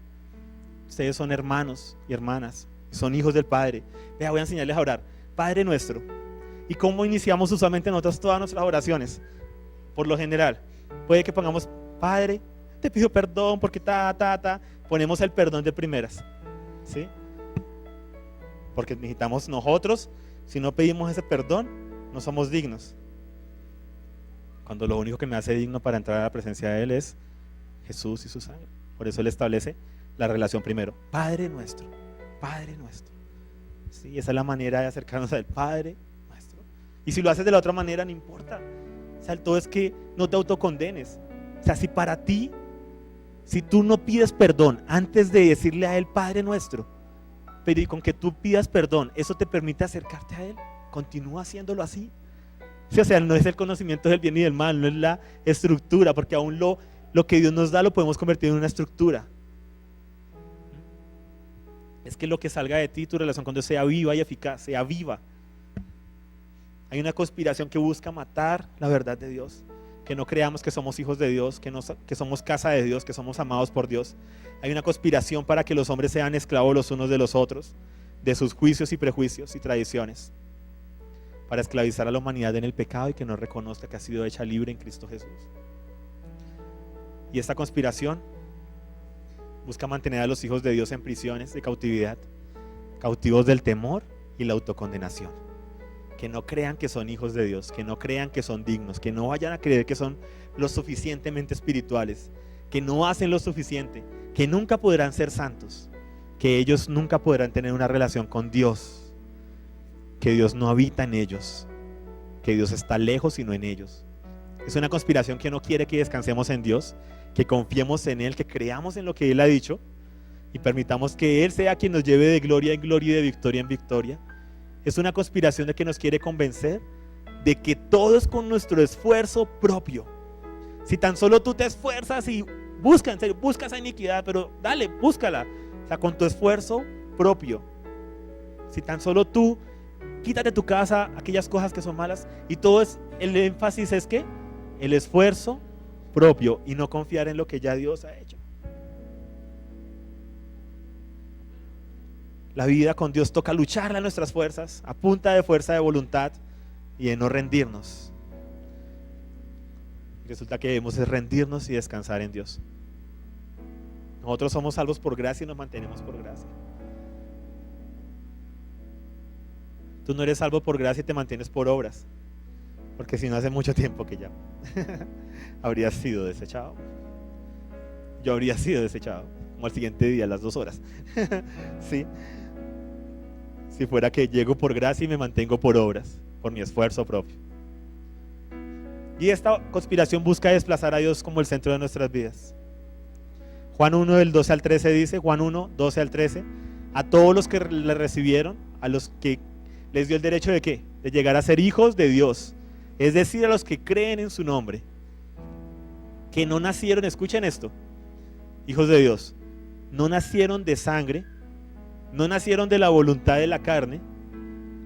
Ustedes son hermanos y hermanas. Son hijos del Padre. Vea, voy a enseñarles a orar. Padre nuestro. ¿Y cómo iniciamos usualmente nosotros todas nuestras oraciones? Por lo general, puede que pongamos: Padre, te pido perdón porque ponemos el perdón de primeras, ¿sí? Porque necesitamos nosotros. Si no pedimos ese perdón, no somos dignos. Cuando lo único que me hace digno para entrar a la presencia de Él es Jesús y su sangre. Por eso Él establece la relación primero. Padre nuestro, Padre nuestro. ¿Sí? Esa es la manera de acercarnos al Padre nuestro. Y si lo haces de la otra manera, no importa. O sea, el todo es que no te autocondenes. O sea, si para ti, si tú no pides perdón antes de decirle a Él Padre nuestro, pero y con que tú pidas perdón, eso te permite acercarte a Él, continúa haciéndolo así. Sí, o sea, no es el conocimiento del bien y del mal, no es la estructura, porque aún lo que Dios nos da lo podemos convertir en una estructura. Es que lo que salga de ti, tu relación con Dios, sea viva y eficaz, sea viva. Hay una conspiración que busca matar la verdad de Dios, que no creamos que somos hijos de Dios, que somos casa de Dios, que somos amados por Dios. Hay una conspiración para que los hombres sean esclavos los unos de los otros, de sus juicios y prejuicios y tradiciones, para esclavizar a la humanidad en el pecado y que no reconozca que ha sido hecha libre en Cristo Jesús. Y esta conspiración busca mantener a los hijos de Dios en prisiones de cautividad, cautivos del temor y la autocondenación. Que no crean que son hijos de Dios, que no crean que son dignos, que no vayan a creer que son lo suficientemente espirituales, que no hacen lo suficiente, que nunca podrán ser santos, que ellos nunca podrán tener una relación con Dios, que Dios no habita en ellos, que Dios está lejos y no en ellos. Es una conspiración que no quiere que descansemos en Dios, que confiemos en Él, que creamos en lo que Él ha dicho y permitamos que Él sea quien nos lleve de gloria en gloria y de victoria en victoria. Es una conspiración de que nos quiere convencer de que todo es con nuestro esfuerzo propio. Si tan solo tú te esfuerzas y busca, en serio, busca esa iniquidad, pero dale, búscala. O sea, con tu esfuerzo propio. Si tan solo tú quítate de tu casa aquellas cosas que son malas, y todo es, el énfasis es que el esfuerzo propio y no confiar en lo que ya Dios ha hecho. La vida con Dios toca lucharla a nuestras fuerzas, a punta de fuerza de voluntad y de no rendirnos. Resulta que debemos rendirnos y descansar en Dios. Nosotros somos salvos por gracia y nos mantenemos por gracia. Tú no eres salvo por gracia y te mantienes por obras, porque si no, hace mucho tiempo que ya habrías sido desechado. Yo habría sido desechado como al siguiente día, a las 2 horas. ¿Sí? Si fuera que llego por gracia y me mantengo por obras, por mi esfuerzo propio. Y esta conspiración busca desplazar a Dios como el centro de nuestras vidas. Juan 1 del 12 al 13 dice, Juan 1, 12 al 13, a todos los que le recibieron, a los que les dio el derecho de ¿qué? De llegar a ser hijos de Dios, es decir, a los que creen en su nombre, que no nacieron, escuchen esto, hijos de Dios, no nacieron de sangre, no nacieron de la voluntad de la carne.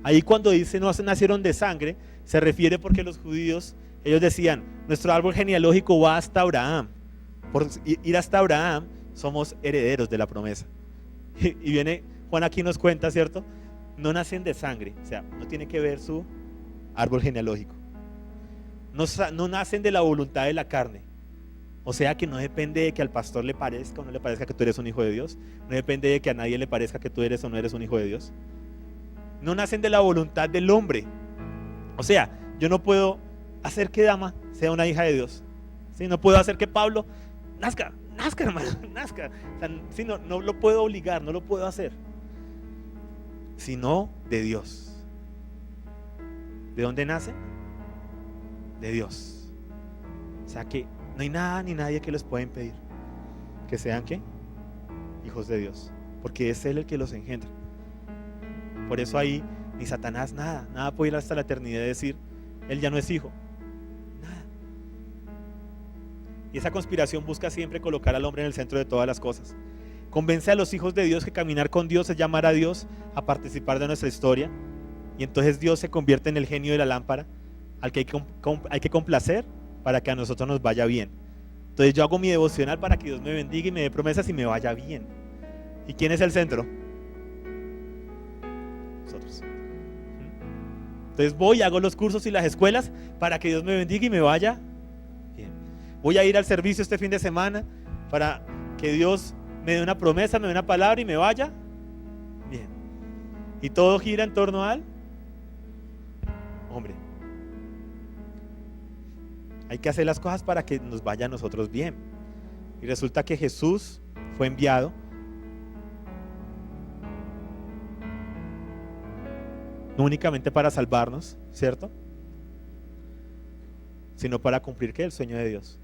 Ahí cuando dice no nacieron de sangre, se refiere porque los judíos, ellos decían, nuestro árbol genealógico va hasta Abraham, por ir hasta Abraham somos herederos de la promesa. Y viene Juan aquí nos cuenta, ¿cierto? no nacen de sangre, o sea, no tiene que ver su árbol genealógico. No nacen de la voluntad de la carne. O sea que no depende de que al pastor le parezca o no le parezca que tú eres un hijo de Dios. No depende de que a nadie le parezca que tú eres o no eres un hijo de Dios. No nacen de la voluntad del hombre. O sea, yo no puedo hacer que Dama sea una hija de Dios. ¿Sí? No puedo hacer que Pablo nazca, hermano, nazca. O sea, sí, no lo puedo obligar, no lo puedo hacer. Sino de Dios. ¿De dónde nace? De Dios. O sea que no hay nada ni nadie que les pueda impedir que sean ¿qué? Hijos de Dios, porque es Él el que los engendra. Por eso ahí ni Satanás, nada puede ir hasta la eternidad y decir Él ya no es hijo, nada. Y esa conspiración busca siempre colocar al hombre en el centro de todas las cosas. Convence a los hijos de Dios que caminar con Dios es llamar a Dios a participar de nuestra historia, y entonces Dios se convierte en el genio de la lámpara al que hay que complacer para que a nosotros nos vaya bien. Entonces yo hago mi devocional para que Dios me bendiga y me dé promesas y me vaya bien. ¿Y quién es el centro? Nosotros. Entonces voy, hago los cursos y las escuelas para que Dios me bendiga y me vaya bien. Voy a ir al servicio este fin de semana para que Dios me dé una promesa, me dé una palabra y me vaya bien. Y todo gira en torno al hombre. Hay que hacer las cosas para que nos vaya a nosotros bien. Y resulta que Jesús fue enviado no únicamente para salvarnos, ¿cierto? Sino para cumplir ¿qué? El sueño de Dios.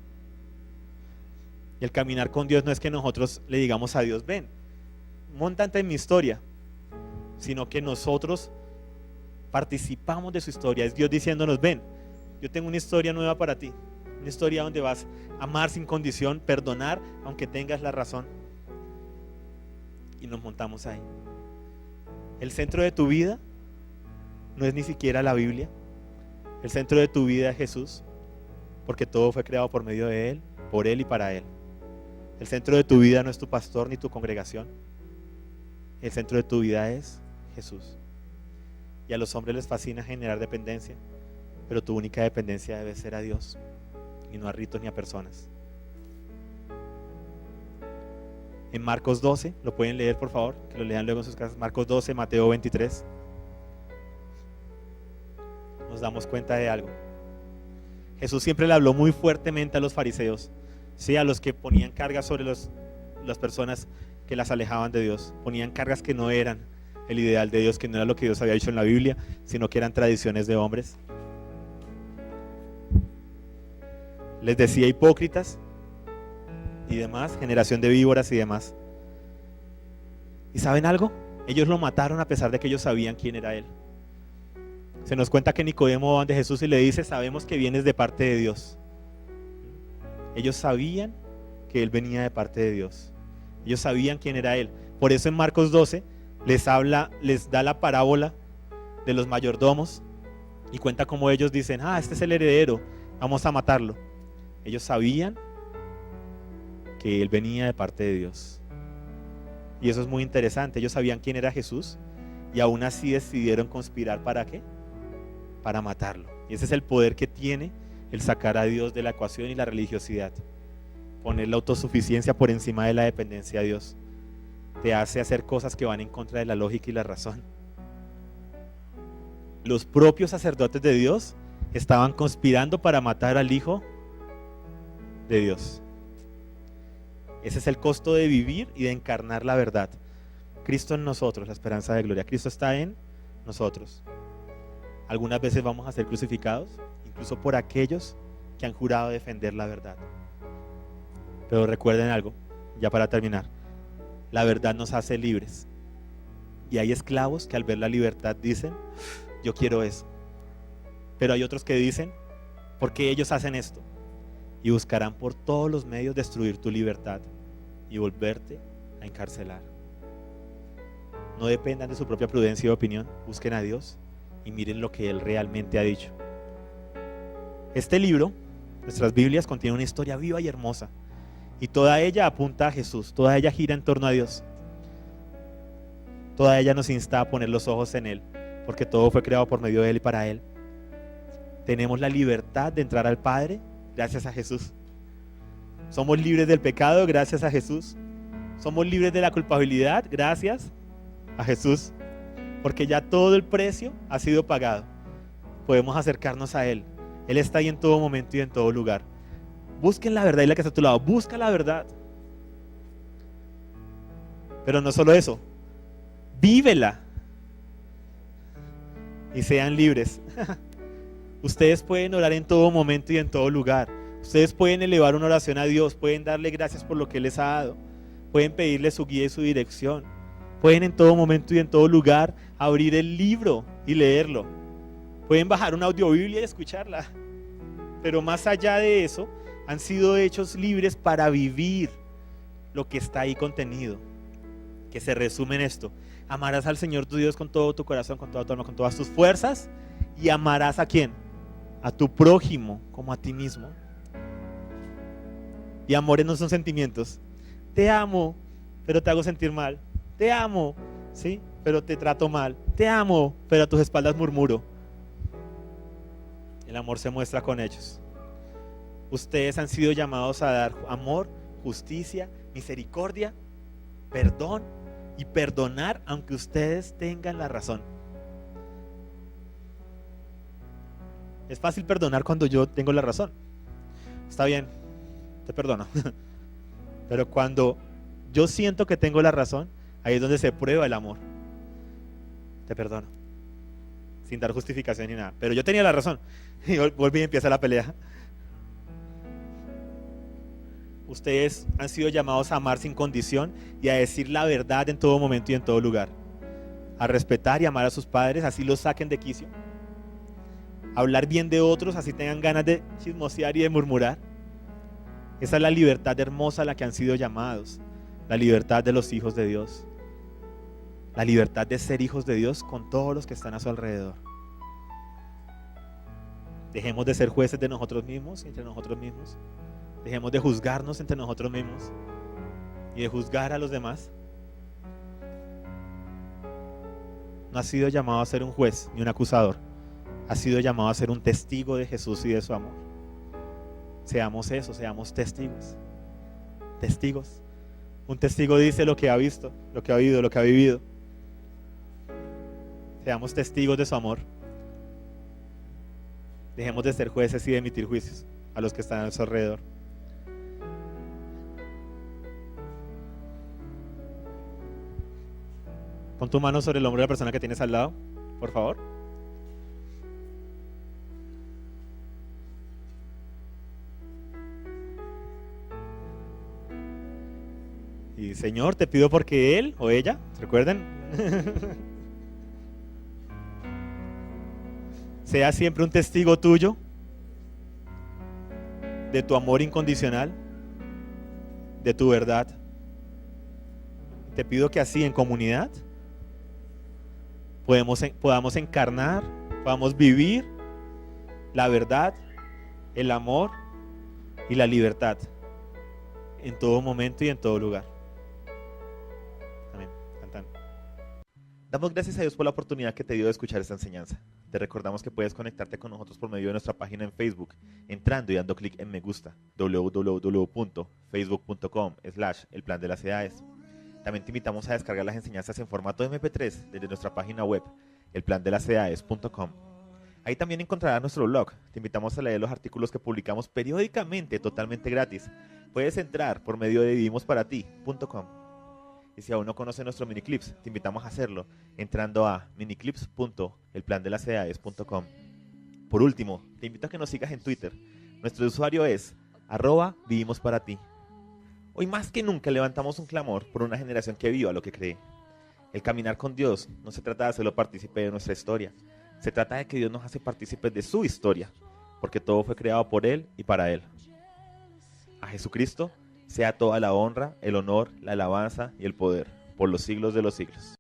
Y el caminar con Dios no es que nosotros le digamos a Dios, ven, móntate en mi historia, sino que nosotros participamos de su historia. Es Dios diciéndonos, ven, yo tengo una historia nueva para ti, una historia donde vas a amar sin condición, perdonar aunque tengas la razón. Y nos montamos ahí. El centro de tu vida no es ni siquiera la Biblia. El centro de tu vida es Jesús, porque todo fue creado por medio de Él, por Él y para Él. El centro de tu vida no es tu pastor ni tu congregación. El centro de tu vida es Jesús. Y a los hombres les fascina generar dependencia, pero tu única dependencia debe ser a Dios y no a ritos ni a personas. En Marcos 12, lo pueden leer por favor, que lo lean luego en sus casas. Marcos 12, Mateo 23. Nos damos cuenta de algo. Jesús siempre le habló muy fuertemente a los fariseos, ¿sí? A los que ponían cargas sobre las personas que las alejaban de Dios. Ponían cargas que no eran el ideal de Dios, que no era lo que Dios había dicho en la Biblia, sino que eran tradiciones de hombres. Les decía hipócritas y demás, generación de víboras y demás. ¿Y saben algo? Ellos lo mataron a pesar de que ellos sabían quién era Él. Se nos cuenta que Nicodemo va ante Jesús y le dice, sabemos que vienes de parte de Dios. Ellos sabían que Él venía de parte de Dios. Ellos sabían quién era Él. Por eso en Marcos 12 les da la parábola de los mayordomos y cuenta cómo ellos dicen, este es el heredero, vamos a matarlo. Ellos sabían que Él venía de parte de Dios. Y eso es muy interesante. Ellos sabían quién era Jesús y aún así decidieron conspirar. ¿Para qué? Para matarlo. Y ese es el poder que tiene el sacar a Dios de la ecuación y la religiosidad. Poner la autosuficiencia por encima de la dependencia a Dios. Te hace hacer cosas que van en contra de la lógica y la razón. Los propios sacerdotes de Dios estaban conspirando para matar al Hijo de Dios. Ese es el costo de vivir y de encarnar la verdad. Cristo en nosotros, la esperanza de gloria. Cristo está en nosotros. Algunas veces vamos a ser crucificados, incluso por aquellos que han jurado defender la verdad. Pero recuerden algo, ya para terminar, la verdad nos hace libres. Y hay esclavos que al ver la libertad dicen, yo quiero eso. Pero hay otros que dicen, ¿por qué ellos hacen esto? Y buscarán por todos los medios destruir tu libertad y volverte a encarcelar. No dependan de su propia prudencia y opinión, busquen a Dios y miren lo que Él realmente ha dicho. Este libro, nuestras Biblias, contiene una historia viva y hermosa y toda ella apunta a Jesús, toda ella gira en torno a Dios. Toda ella nos insta a poner los ojos en Él, porque todo fue creado por medio de Él y para Él. Tenemos la libertad de entrar al Padre gracias a Jesús. Somos libres del pecado gracias a Jesús. Somos libres de la culpabilidad gracias a Jesús, porque ya todo el precio ha sido pagado. Podemos acercarnos a Él. Él está ahí en todo momento y en todo lugar. Busquen la verdad, y la que está a tu lado, busca la verdad. Pero no solo eso, vívela y sean libres. Ustedes pueden orar en todo momento y en todo lugar. Ustedes pueden elevar una oración a Dios, pueden darle gracias por lo que Él les ha dado, pueden pedirle su guía y su dirección, pueden en todo momento y en todo lugar abrir el libro y leerlo, pueden bajar una audiobiblia y escucharla, pero más allá de eso, han sido hechos libres para vivir lo que está ahí contenido, que se resume en esto: amarás al Señor tu Dios con todo tu corazón, con toda tu alma, con todas tus fuerzas, y amarás ¿a quién? A tu prójimo como a ti mismo. Y amores no son sentimientos. Te amo, pero te hago sentir mal. Te amo, ¿sí? Pero te trato mal. Te amo, pero a tus espaldas murmuro. El amor se muestra con hechos. Ustedes han sido llamados a dar amor, justicia, misericordia, perdón y perdonar aunque ustedes tengan la razón. Es fácil perdonar cuando yo tengo la razón. Está bien, te perdono. Pero cuando yo siento que tengo la razón, ahí es donde se prueba el amor. Te perdono, sin dar justificación ni nada. Pero yo tenía la razón. Y volví y empieza la pelea. Ustedes han sido llamados a amar sin condición y a decir la verdad en todo momento y en todo lugar. A respetar y amar a sus padres, así los saquen de quicio. A hablar bien de otros, así tengan ganas de chismosear y de murmurar. Esa es la libertad hermosa a la que han sido llamados. La libertad de los hijos de Dios. La libertad de ser hijos de Dios con todos los que están a su alrededor. Dejemos de ser jueces de nosotros mismos y entre nosotros mismos. Dejemos de juzgarnos entre nosotros mismos y de juzgar a los demás. No has sido llamado a ser un juez ni un acusador. Has sido llamado a ser un testigo de Jesús y de su amor. Seamos eso, seamos testigos. Testigos. Un testigo dice lo que ha visto, lo que ha oído, lo que ha vivido. Seamos testigos de su amor. Dejemos de ser jueces y de emitir juicios a los que están a nuestro alrededor. Pon tu mano sobre el hombro de la persona que tienes al lado, por favor. Y Señor, te pido porque él o ella, ¿recuerden? Sea siempre un testigo tuyo, de tu amor incondicional, de tu verdad. Te pido que así en comunidad podamos encarnar, podamos vivir la verdad, el amor y la libertad en todo momento y en todo lugar. Amén. Cantan. Damos gracias a Dios por la oportunidad que te dio de escuchar esta enseñanza. Te recordamos que puedes conectarte con nosotros por medio de nuestra página en Facebook, entrando y dando clic en me gusta, www.facebook.com/el plan de las edades. También te invitamos a descargar las enseñanzas en formato MP3 desde nuestra página web, elplandelasedades.com. Ahí también encontrarás nuestro blog. Te invitamos a leer los artículos que publicamos periódicamente, totalmente gratis. Puedes entrar por medio de vivimosparati.com. Y si aún no conoces nuestros miniclips, te invitamos a hacerlo entrando a miniclips.elplandelasedades.com. Por último, te invito a que nos sigas en Twitter. Nuestro usuario es @vivimosparati. Hoy más que nunca levantamos un clamor por una generación que viva lo que cree. El caminar con Dios no se trata de hacerlo partícipe de nuestra historia. Se trata de que Dios nos hace partícipes de su historia, porque todo fue creado por Él y para Él. A Jesucristo sea toda la honra, el honor, la alabanza y el poder, por los siglos de los siglos.